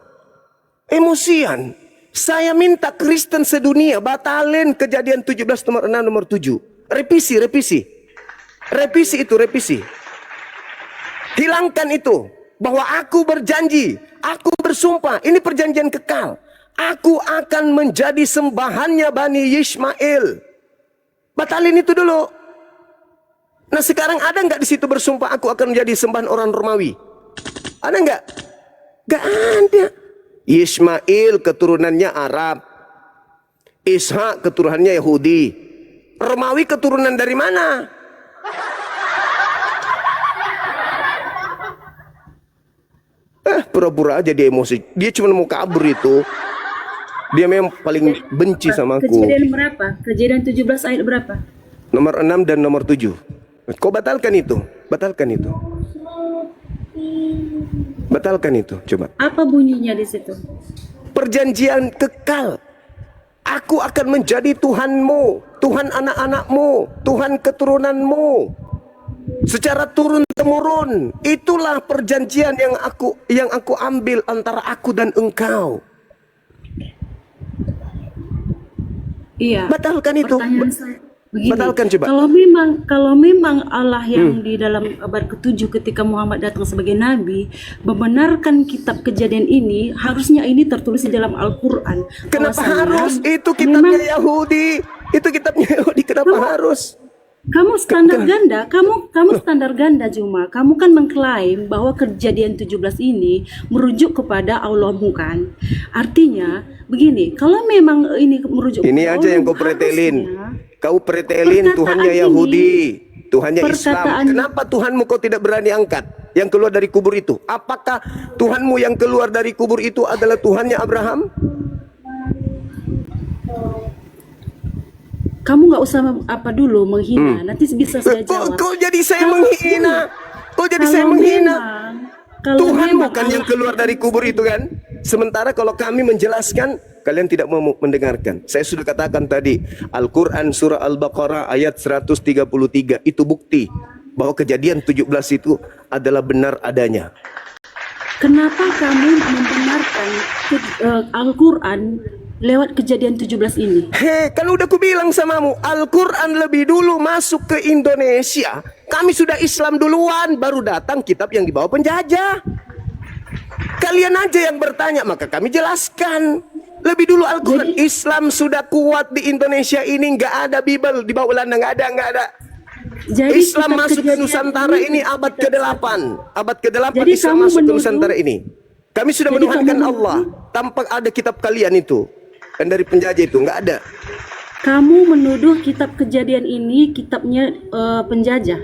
Emosian. Saya minta Kristen sedunia batalin Kejadian 17 nomor 6 nomor 7. Revisi, revisi. Revisi itu, revisi. Hilangkan itu. Bahwa aku berjanji, aku bersumpah, ini perjanjian kekal. Aku akan menjadi sembahannya Bani Yishmael. Batalin itu dulu. Nah sekarang ada nggak di situ bersumpah aku akan menjadi sembahan orang Romawi? Ada nggak? Nggak ada. Yishmael keturunannya Arab, Ishak keturunannya Yahudi, Romawi keturunan dari mana? Pura-pura aja dia emosi. Dia cuma mau kabur itu. Dia memang paling benci sama aku. Kejadian berapa? Kejadian 17 ayat berapa? Nomor 6 dan nomor 7. Kau batalkan itu. Batalkan itu. Batalkan itu. Coba. Apa bunyinya di situ? Perjanjian kekal. Aku akan menjadi Tuhanmu, Tuhan anak-anakmu, Tuhan keturunanmu. Secara turun-temurun. Itulah perjanjian yang aku ambil antara aku dan engkau. Iya. Batalkan itu. Pertanyaan saya begini. Batalkan coba. Kalau memang Allah yang di dalam abad ke-7 ketika Muhammad datang sebagai nabi membenarkan kitab Kejadian ini, harusnya ini tertulis di dalam Al-Qur'an. Kenapa Bahwasanya harus? Itu kitabnya memang Yahudi. Itu kitabnya Yahudi. Kenapa harus? kamu standar ganda, kamu standar ganda Juma. Kamu kan mengklaim bahwa Kejadian 17 ini merujuk kepada Allah, bukan? Artinya begini, kalau memang ini merujuk Ini kepada aja Allah, yang kau pretelin. harusnya Kau pretelin perkataan Tuhannya ini- Yahudi, Tuhannya Islam. perkataan- Kenapa Tuhanmu kau tidak berani angkat? Yang keluar dari kubur itu. Apakah Tuhanmu yang keluar dari kubur itu adalah Tuhannya Abraham? kamu nggak usah apa dulu menghina. Nanti bisa saya jawab. Kok jadi saya Kalau- menghina? Kok jadi saya Kalau menghina? kalau Tuhanmu memang kan yang Allah keluar dari kubur itu kan. Sementara kalau kami menjelaskan, kalian tidak mau mendengarkan. Saya sudah katakan tadi, Al-Quran surah Al-Baqarah ayat 133 itu bukti bahwa Kejadian 17 itu adalah benar adanya. Kenapa kamu membenarkan Al-Quran lewat Kejadian 17 ini? Kan udah ku bilang samamu, Al-Quran lebih dulu masuk ke Indonesia. Kami sudah Islam duluan, baru datang kitab yang dibawa penjajah. Kalian aja yang bertanya, maka kami jelaskan. Lebih dulu Al-Quran. Islam sudah kuat di Indonesia ini, nggak ada Bible di bawah Belanda, nggak ada. Jadi Islam kitab masuk ke Kejadian Nusantara ini abad ke-8. Abad ke-8 Jadi Islam kamu masuk ke menuduh- Nusantara ini. Kami sudah Jadi menuhankan kamu menuduh- Allah tanpa ada kitab kalian itu. Kan dari penjajah itu nggak ada. Kamu menuduh kitab Kejadian ini kitabnya penjajah.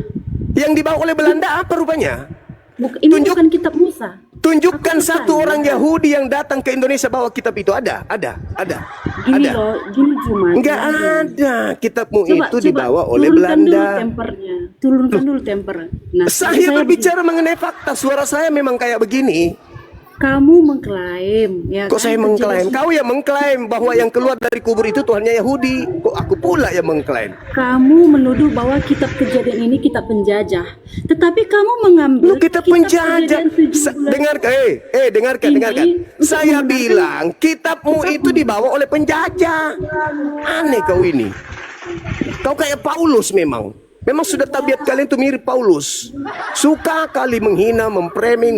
Yang dibawa oleh Belanda apa rupanya? Ini Tunjuk- bukan kitab Musa. Tunjukkan Aku satu bertanya. orang Yahudi yang datang ke Indonesia bawa kitab itu. Ada. Gini Ada. loh, gini Juma. Nggak gini. ada. Kitabmu Coba, itu dibawa oleh turunkan dulu Belanda. tempernya. Turunkan dulu temper. Nah, Saya berbicara begini. mengenai fakta. Suara saya memang kayak begini. Kamu mengklaim, ya Kok kan, saya mengklaim? Kejadian- Kau yang mengklaim bahwa yang keluar dari kubur itu Tuhannya Yahudi. Kok aku pula yang mengklaim? Kamu menuduh bahwa kitab Kejadian ini kitab penjajah. Tetapi kamu mengambil Lu kita penjajah. Dengarkan, dengarkan. Ini untuk Saya membenarkan- bilang kitabmu itu dibawa oleh penjajah. Aneh kau ini. Kau kayak Paulus memang. Memang sudah tabiat kalian itu mirip Paulus. Suka kali menghina, memframing,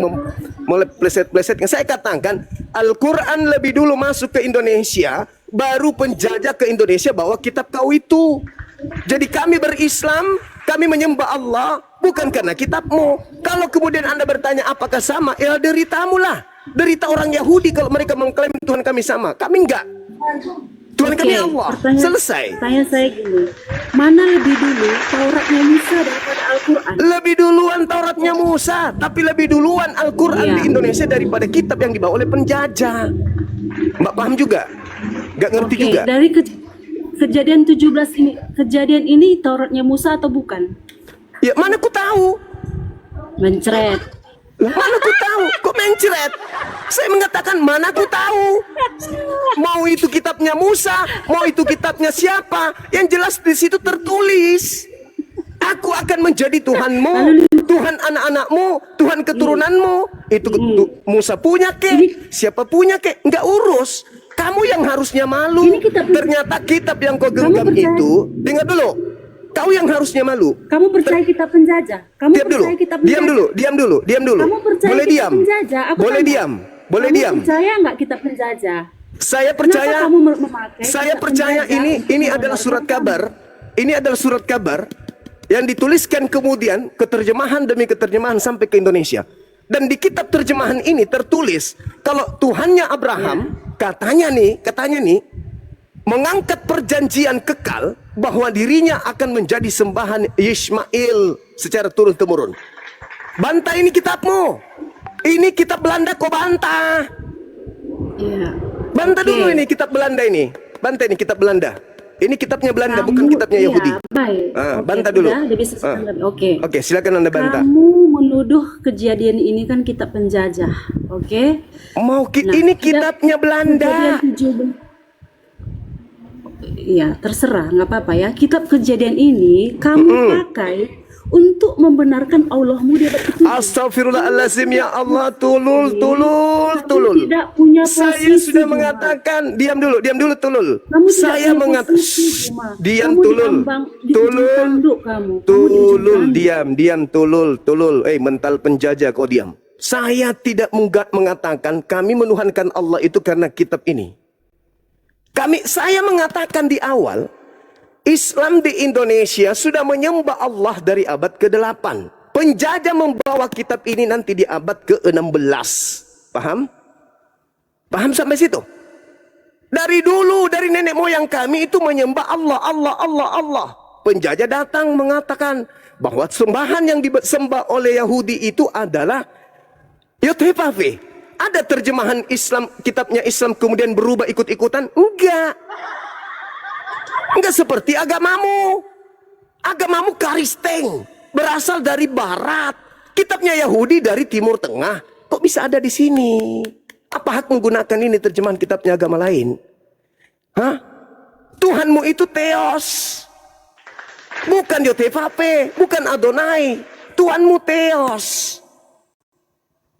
meleset-plesetkan. Saya katakan Al-Quran lebih dulu masuk ke Indonesia, baru penjajah ke Indonesia bawa kitab kau itu. Jadi kami berislam, kami menyembah Allah bukan karena kitabmu. Kalau kemudian Anda bertanya apakah sama, ya deritamu lah. Derita orang Yahudi kalau mereka mengklaim Tuhan kami sama. Kami enggak. Tuhan kami Allah. Selesai. Tanya saya gini, mana lebih dulu Tauratnya Musa daripada Al-Quran? Lebih duluan Tauratnya Musa, tapi lebih duluan Al-Quran Iya. di Indonesia daripada kitab yang dibawa oleh penjajah. Mbak paham juga? Gak ngerti Oke, juga? dari Kejadian 17 ini, Kejadian ini Tauratnya Musa atau bukan? Ya mana ku tahu? Mencret. Mana ku tahu? Kok mencret? Saya mengatakan mana ku tahu? Mau itu kitabnya Musa, mau itu kitabnya siapa? Yang jelas di situ tertulis. Aku akan menjadi Tuhanmu, Tuhan anak-anakmu, Tuhan keturunanmu. Itu Musa punya kek, siapa punya kek, nggak urus. Kamu yang harusnya malu. Ini kitab- Ternyata kitab yang kau genggam percaya- itu, dengar dulu. Kau yang harusnya malu. Kamu percaya kitab penjajah? Kamu Diam dulu, percaya kitab diam penjajah? dulu, diam dulu, diam dulu. Kamu percaya Boleh kitab diam, penjajah? Aku boleh tanya. diam, boleh Kamu diam. percaya nggak kitab penjajah? Saya Kenapa percaya, kamu memakai saya kitab percaya penjajah ini untuk adalah surat menggambarkan kabar. Ini adalah surat kabar yang dituliskan kemudian keterjemahan demi keterjemahan sampai ke Indonesia. Dan di kitab terjemahan ini tertulis kalau Tuhannya Abraham katanya nih mengangkat perjanjian kekal bahwa dirinya akan menjadi sembahan Ismail secara turun-temurun. Bantah ini kitabmu. Ini kitab Belanda kok bantah. Iya. Bantah Oke. dulu ini kitab Belanda ini. Bantah ini kitab Belanda. Ini kitabnya Belanda, bukan Kamu- kitabnya iya, Yahudi. Baik. Ah, Oke, bantah dulu. udah, bisa sekarang. Oke. Oke, silakan Anda bantah. Kamu menuduh kejadian ini kan kitab penjajah, oke? Nah, Ini kitabnya Belanda. Kejadian 17. Iya, terserah, nggak apa-apa ya. Kitab kejadian ini kamu pakai untuk membenarkan Allahmu di abad ke-7. Astagfirullahalazim, ya Allah, tulul. Kamu tidak punya Saya posisi, sudah Juma. mengatakan, diam dulu, tulul. Kamu tidak Saya punya mengatakan, posisi, Juma. diam Kamu tulul, di ujung tanduk kamu. Kamu di ujung tulul, tanduk. diam, tulul. Mental penjajah, kau diam. Saya tidak mengatakan kami menuhankan Allah itu karena kitab ini. Saya mengatakan di awal, Islam di Indonesia sudah menyembah Allah dari abad ke-8. Penjajah membawa kitab ini nanti di abad ke-16. Paham? Paham sampai situ? Dari dulu, dari nenek moyang kami itu menyembah Allah. Penjajah datang mengatakan bahwa sembahan yang disembah oleh Yahudi itu adalah Yothepave. Ada terjemahan Islam, kitabnya Islam kemudian berubah ikut-ikutan? Enggak. Enggak seperti agamamu. Agamamu Kristen, berasal dari barat. Kitabnya Yahudi dari Timur Tengah. Kok bisa ada di sini? Apa hak menggunakan ini terjemahan kitabnya agama lain? Hah? Tuhanmu itu Theos. Bukan Yothepave, bukan Adonai. Tuhanmu Theos.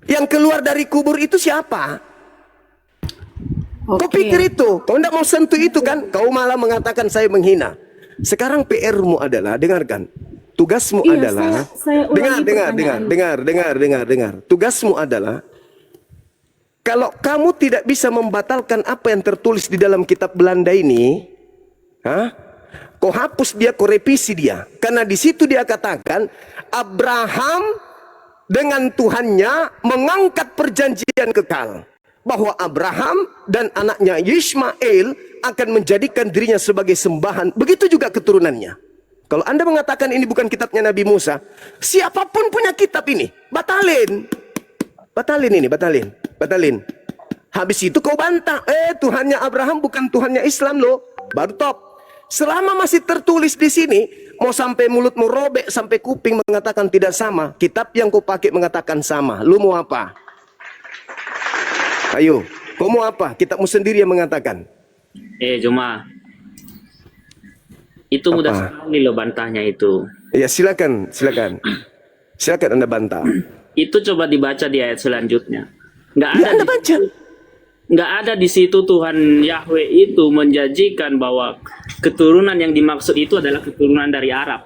Yang keluar dari kubur itu siapa? Kau pikir itu, kau tidak mau sentuh itu kan? Kau malah mengatakan saya menghina. Sekarang PR-mu adalah, dengarkan. Tugasmu Iya, adalah, saya ulangi dengar. Tugasmu adalah, kalau kamu tidak bisa membatalkan apa yang tertulis di dalam kitab Belanda ini, kau hapus dia, kau revisi dia. Karena di situ dia katakan, Abraham dengan Tuhannya mengangkat perjanjian kekal. Bahwa Abraham dan anaknya Ismail akan menjadikan dirinya sebagai sembahan. Begitu juga keturunannya. Kalau Anda mengatakan ini bukan kitabnya Nabi Musa, siapapun punya kitab ini, batalin. Batalin. Habis itu kau bantah, Tuhannya Abraham bukan Tuhannya Islam loh. Baru top. Selama masih tertulis di sini, mau sampai mulutmu robek, sampai kuping mengatakan tidak sama. Kitab yang kau pakai mengatakan sama. Lu mau apa? Ayo, kau mau apa? Kitabmu sendiri yang mengatakan. Juma, itu mudah sekali lo bantahnya itu. Ya silakan. Silakan Anda bantah. Itu coba dibaca di ayat selanjutnya. Anda baca. Nggak ada di situ Tuhan Yahweh itu menjanjikan bahwa keturunan yang dimaksud itu adalah keturunan dari Arab.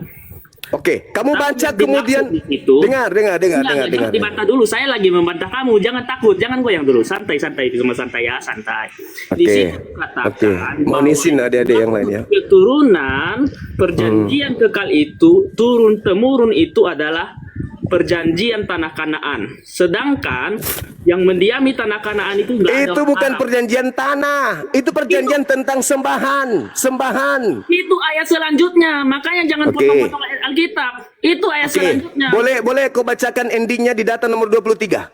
Oke, kamu Tapi baca yang kemudian dimaksud di situ- dengar. Jangan dibantah dulu. Saya lagi membantah kamu. Jangan takut. Jangan goyang dulu. Santai. Cuma santai ya. Santai. Di Oke. situ katakan Mau bahwa nisin adik-adik yang lain ya. keturunan perjanjian kekal itu turun temurun itu adalah perjanjian tanah Kanaan. Sedangkan yang mendiami tanah Kanaan itu enggak ada Itu orang bukan Arab. perjanjian tanah. Itu perjanjian tentang sembahan. Itu ayat selanjutnya. Makanya jangan Oke. potong-potong ayat Alkitab. Itu ayat Oke. selanjutnya. Boleh kau bacakan endingnya di data nomor 23.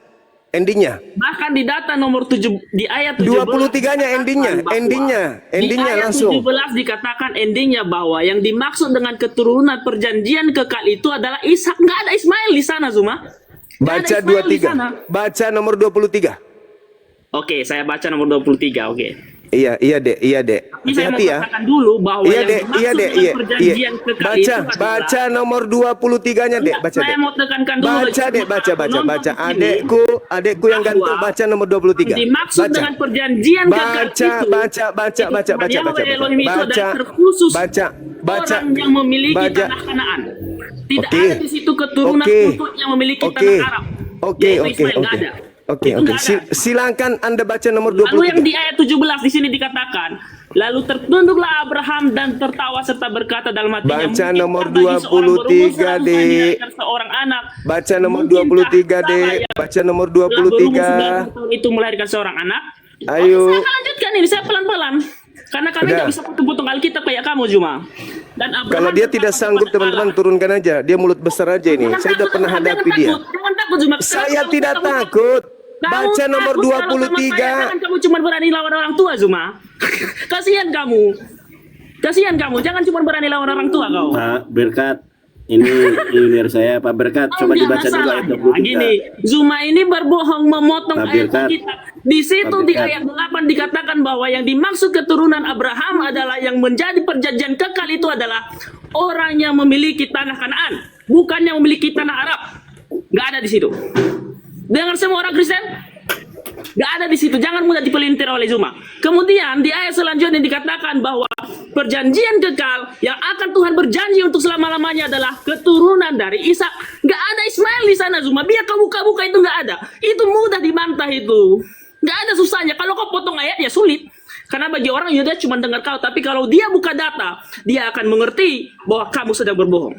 Endingnya. Bahkan di data nomor 7 di ayat 17 23-nya endingnya. bahwa Endingnya di ayat langsung. 17 dikatakan endingnya bahwa yang dimaksud dengan keturunan perjanjian kekal itu adalah Ishak. Nggak ada Ismail di sana, Zuma. Nggak ada Baca Ismail di sana. 23. Baca nomor 23. Oke, saya baca nomor 23. Oke. Iya, Dek. Tapi saya mau Hati-hati ya. katakan dulu bahwa Iya, yang Dek. dimaksud Iya, Dek. dengan Iya. perjanjian kekal itu adalah Baca nomor 23-nya, Dek. Baca, saya Dek. mau tekankan dulu. Baca, Dek. Baca. Penonton di sini, Adekku yang gantung, bahwa baca nomor 23. dimaksud Baca. dengan perjanjian kekal itu orang yang memiliki tanah Kanaan. Tidak ada di situ keturunan untuk yang memiliki tanah Arab. Yaitu Ismail, nggak ada. Oke. Itu nggak ada. Silakan Anda baca nomor Lalu yang 23. di ayat 17 di sini dikatakan, lalu tertunduklah Abraham dan tertawa serta berkata dalam hatinya, Baca "Mungkinkah nomor bagi seorang berumur 23, 100 tahun Dek. dilahirkan seorang anak?" Baca nomor Mungkinkah 23, Sarah Dek. yang Baca nomor telah berumur 23. 90 tahun itu melahirkan seorang anak? Ayo. Oke, saya akan lanjutkan ini, saya pelan-pelan. Karena kami Udah. nggak bisa potong-potong Alkitab kayak kamu, Juma. Dan Abraham Kalau dia tidak berkata sanggup, kepada teman-teman, Allah, turunkan aja. Dia mulut besar aja ini. "Jangan Saya udah takut, pernah jangan hadapi dia. takut, Jangan takut, Juma. Saya Kalau tidak kamu takut. Kamu Baca nomor takut kalau sama saya, 23. jangan kamu cuma berani lawan orang tua, Zuma. Kasihan kamu. Kasihan kamu. Jangan cuma berani lawan orang tua kau. Pak Berkat, ini junior saya Pak Berkat, coba Enggak dibaca dulu masalah. ayat 23. Gini, Zuma ini berbohong memotong Pak ayat Birkat. kita. Di situ Pak di Birkat. ayat 8 dikatakan bahwa yang dimaksud keturunan Abraham adalah yang menjadi perjanjian kekal itu adalah orang yang memiliki tanah Kanaan, bukan yang memiliki tanah Arab. Nggak ada di situ. Dengar semua orang Kristen? Nggak ada di situ. Jangan mudah dipelintir oleh Zuma. Kemudian di ayat selanjutnya dikatakan bahwa perjanjian kekal yang akan Tuhan berjanji untuk selama-lamanya adalah keturunan dari Ishak. Nggak ada Ismail di sana, Zuma. Biar kau buka-buka itu nggak ada. Itu mudah dibantah itu. Nggak ada susahnya. Kalau kau potong ayat ya sulit. Karena bagi orang Yuda cuma dengar kau. Tapi kalau dia buka data, dia akan mengerti bahwa kamu sedang berbohong.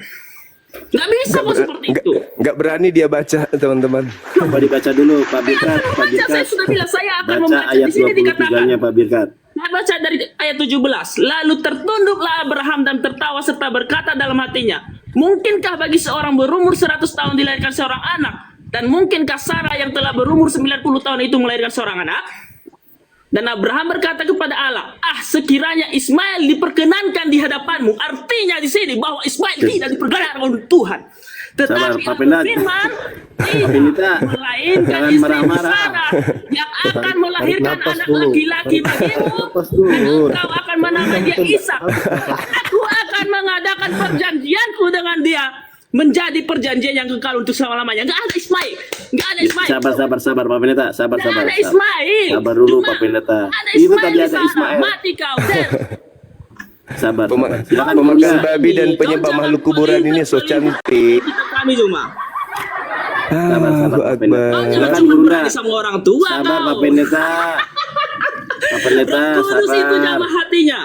Nggak bisa kok seperti itu. Nggak berani dia baca, teman-teman. Coba dibaca dulu Pak Birkat, Pak Baca, saya Birkat. sudah bilang saya akan Baca membaca. ayat Di sini dikatakan. 23-nya Pak Birkat. Saya baca dari ayat 17. Lalu tertunduklah Abraham dan tertawa serta berkata dalam hatinya, mungkinkah bagi seorang berumur 100 tahun dilahirkan seorang anak? Dan mungkinkah Sarah yang telah berumur 90 tahun itu melahirkan seorang anak? Dan Abraham berkata kepada Allah, sekiranya Ismail diperkenankan di hadapanmu. Artinya di sini bahwa Ismail tidak diperkenankan oleh Tuhan. Tetapi Pak Penat. firman Pendeta, melainkan jangan istri marah-marah. Sarah yang akan melahirkan napas anak dulu. laki-laki bagimu. Dan engkau akan menamai dia Ishak. Aku akan mengadakan perjanjianku dengan dia. Menjadi perjanjian yang kekal untuk selama-lamanya. Nggak ada Ismail. Nggak ada Ismail. Sabar Pak Pendeta, sabar. Nggak ada Ismail. Sabar dulu Cuma Pak Pendeta. ada Itu Ismail tadi di ada sana. Ismail. Mati kau. Der. Sabar. Silakan Pemakan bisa. babi dan penyembah makhluk kuburan ini so cantik. Kami cuma. Sabar, Pak Pendeta. Kau jangan Silakan cuma Bunda. berani sama orang tua Sabar Pak kau. Pendeta. Pak Pendeta, Kudus itu sabar. jamah hatinya.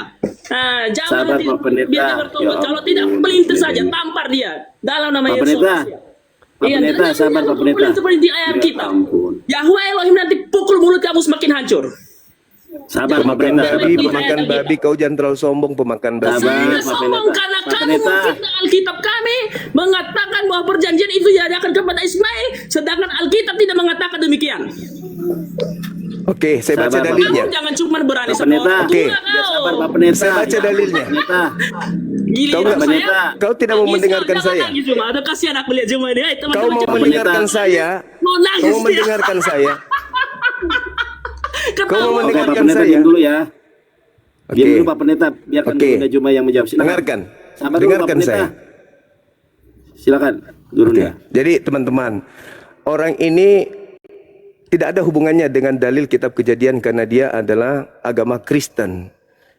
Jangan Sabar, nanti Pak Pendeta. biar dia bertobat. Ya Kalau tidak pelintir saja, Allah. tampar dia dalam nama Pak Yesus. Pendeta. Pak Iya, Pendeta, jangan- sabar jangan Pak Pendeta. pelintir seperti ayat Ya kita. ampun. Yahweh Elohim nanti pukul mulut kamu semakin hancur. Sabar Pak Pemakan Pendeta. babi, Sabar, pemakan Pak. babi, kau jangan terlalu sombong pemakan babi. Sabar. Saya Pak sombong Pendeta. karena Pak kamu Pendeta. memfitnah Alkitab kami mengatakan bahwa perjanjian itu diadakan kepada Ismail, sedangkan Alkitab tidak mengatakan demikian. Oke, saya baca Sabar, Pak. dalilnya. Kamu jangan cuma berani Pak sama Pendeta. orang Oke. tua Ya, kau. sabar Pak Pendeta. Saya baca dalilnya. Pak Pendeta. Giliran Kau nggak- saya, Pendeta. Kau tidak mau nangis, mendengarkan jangan saya. nangis, Cuma ada kasihan aku lihat cuma ini. Kau mau Teman-teman mendengarkan Pendeta. saya? mau nangis Kau mau dia. mendengarkan saya? Ketawa. Kau mau Oke Pak mendengarkan Pendeta, saya? diam dulu ya. Diam Oke. dulu Pak Pendeta, biarkan Oke. Bunda Juma yang menjawab. Silakan. Dengarkan. Sabar dulu Pak Dengarkan Pendeta. saya. Silakan, Gurunda. Jadi teman-teman, orang ini tidak ada hubungannya dengan dalil kitab Kejadian karena dia adalah agama Kristen.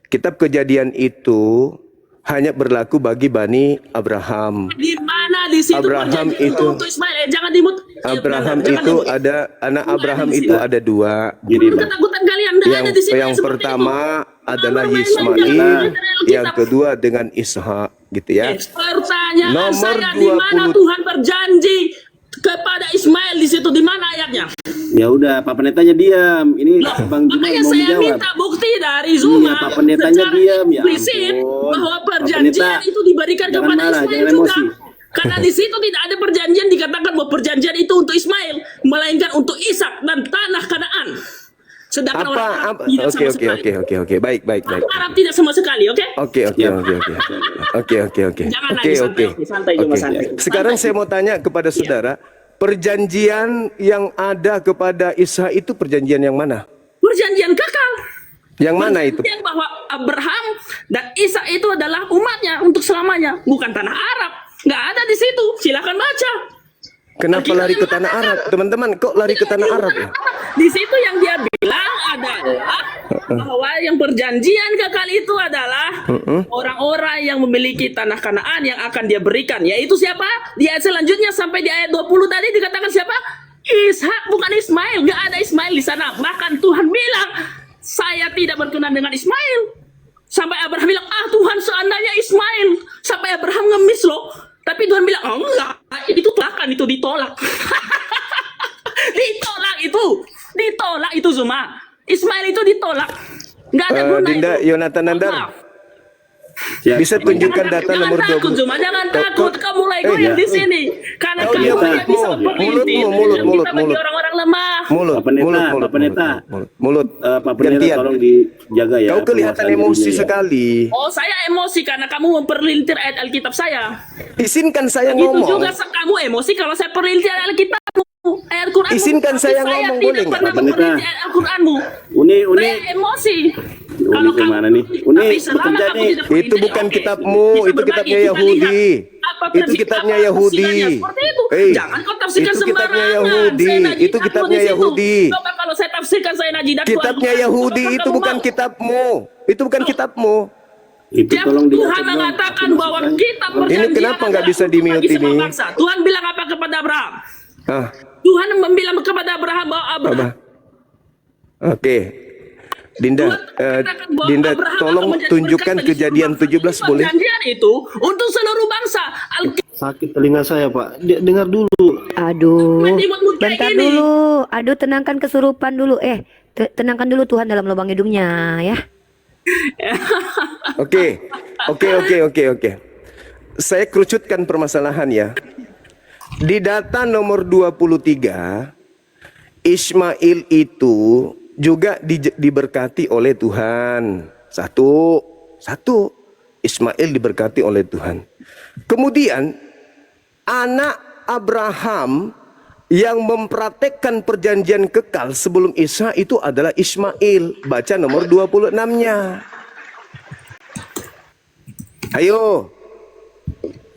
Kitab Kejadian itu hanya berlaku bagi Bani Abraham. Di mana di situ Abraham perjanjian itu- untuk Ismail? Jangan dimut. Abraham Jangan itu dimut. ada anak Abraham di itu sini. ada dua. Gini, Bang. Ketakutan kalian nggak ada di sini Yang seperti pertama itu. adalah Abraham Ismail, yang yang kedua dengan Ishak, gitu ya. Pertanyaan Nomor saya di mana 20. Tuhan berjanji kepada Ismail di situ? Di mana ayatnya? Ya udah, Pak Pendetanya diam. Ini Loh, Bang Juma makanya mau saya menjawab. minta bukti dari Zuma Iya, Pak Pendetanya secara diam, ya eksplisit ampun. bahwa Pak perjanjian Pendeta, itu diberikan jangan kepada marah, Ismail jangan juga. emosi. Karena di situ tidak ada perjanjian dikatakan bahwa perjanjian itu untuk Ismail, melainkan untuk Ishak dan tanah Kanaan. Sedangkan orang Arab tidak sama sekali. Oke. Baik. Orang Arab tidak sama sekali, oke? Oke. Jangan nangis, santai, Juma, santai. Sekarang Santai. saya mau tanya kepada saudara, perjanjian yang ada kepada Ishak itu perjanjian yang mana? Perjanjian kekal. Yang mana itu? Yang bahwa Abraham dan Ishak itu adalah umatnya untuk selamanya, bukan tanah Arab. Nggak ada di situ. Silakan baca. Kenapa lari ke tanah Arab? Teman-teman, kok lari ke tanah Arab ya? Di situ yang dia bilang adalah bahwa yang perjanjian kekal itu adalah orang-orang yang memiliki tanah Kanaan yang akan dia berikan. Yaitu siapa? Di ayat selanjutnya sampai di ayat 20 tadi dikatakan siapa? Ishak, bukan Ismail. Nggak ada Ismail di sana. Bahkan Tuhan bilang, saya tidak berkenan dengan Ismail. Sampai Abraham bilang, Tuhan seandainya Ismail. Sampai Abraham ngemis loh. Tapi Tuhan bilang, oh enggak, itu ditolak. Ditolak itu Zuma. Ismail itu ditolak. Nggak ada guna Dinda, itu. Yonatan Nandar, Maaf. Siap. bisa tunjukkan data Jangan nomor takut 20. Zuma, jangan takut. Kamu mulai goyang di sini. Karena Oh, kamu dia hanya bisa mulut, memperintir. mulut, Dan mulut, kita bagi mulut. orang-orang lemah. Mulut, Pak Pendeta, mulut, Pak mulut, Pendeta. mulut. Pak Pendeta Gantian. tolong dijaga ya. Kau kelihatan penguasaan emosi dirinya ya. sekali. Oh, saya emosi karena kamu memperlintir ayat Alkitab saya. Izinkan saya Itu ngomong. juga kamu emosi kalau saya perlintir ayat Alkitabmu, ayat Quranmu. Izinkan Tapi saya ngomong, boleh tidak nggak, pernah Pak Pendeta? memperlintir ayat Al-Quranmu. Uni, Saya emosi. Uni kemana nih? Uni, Tapi selama bekerja kamu nih. tidak Itu perlintir, bukan oke. kitabmu, Bisa itu berbagi, kitabnya kita Yahudi. lihat apa Itu versi- kitabnya apa Yahudi. tafsirannya, seperti itu. Eh, Jangan kau tafsirkan itu kitabnya sembarangan. Yahudi. Saya najidatmu Itu kitabnya di situ. Yahudi. Coba kalau saya tafsirkan saya najidatmu. Kitabnya Al-Quran, Yahudi apakah itu kamu bukan mau? kitabmu. Itu bukan kitabmu. Itu Tiap tolong Tuhan dicatat, Bang. mengatakan Aku bahwa masukkan. kitab Ini perjanjian kenapa nggak adalah bisa untuk di-mute bagi semua ini? bangsa. Tuhan bilang apa kepada Abraham? Ah, Tuhan bilang kepada Abraham bahwa Abraham apa? Oke. Dinda, katakan bahwa Dinda, Abraham akan tolong menjadi tunjukkan berkat bagi kejadian seluruh bangsa. 17 boleh? Perjanjian itu untuk seluruh bangsa. Sakit telinga saya, Pak. Dengar dulu. Aduh, Dibuat-buat kayak bentar gini. dulu. Aduh, tenangkan kesurupan dulu. Tenangkan dulu Tuhan dalam lubang hidungnya ya. Oke. Saya kerucutkan permasalahan ya. Di data nomor 23, Ismail itu juga diberkati oleh Tuhan. Satu. Ismail diberkati oleh Tuhan. Kemudian anak Abraham yang mempraktekkan perjanjian kekal sebelum Isa itu adalah Ismail. Baca nomor 26-nya. Ayo.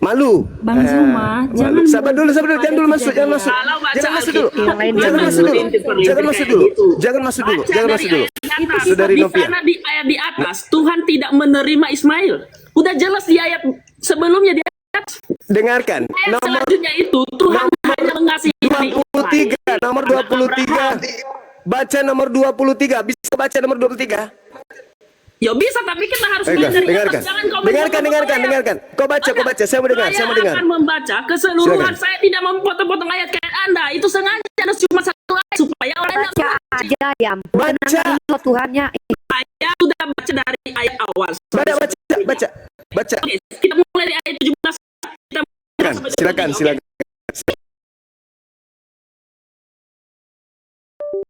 Malu. Bang Zuma, jangan Sabar dulu, jangan dulu masuk, jangan masuk. Kalau baca Jangan masuk dulu. Alkitab, lain Jangan dulu. masuk dulu. Perlintir-perlintir Jangan masuk kayak dulu. gitu. Jangan masuk dulu. Baca Jangan dari masuk dulu. ayat di atas. Saudari Di Novia. sana di ayat di atas Tuhan tidak menerima Ismail. Udah jelas di ayat sebelumnya di atas. Dengarkan. Ayat Nomor selanjutnya itu Tuhan hanya mengasihi 23, nomor 23. Baca nomor 23. Bisa baca nomor 23? Ya bisa, tapi kita harus belajar di atas. Jangan kau Dengarkan. Kau baca. Saya mau dengar. Saya akan membaca keseluruhan. Silakan. Saya tidak memotong-potong ayat kayak Anda. Itu sengaja ada cuma satu ayat supaya orang lain Baca aja ya. Baca. Iya. Tenangkan dulu Tuhannya. saya sudah baca dari ayat awal. Baca. Oke, kita mulai dari ayat 17. Kita mulai sampai 23. Silakan.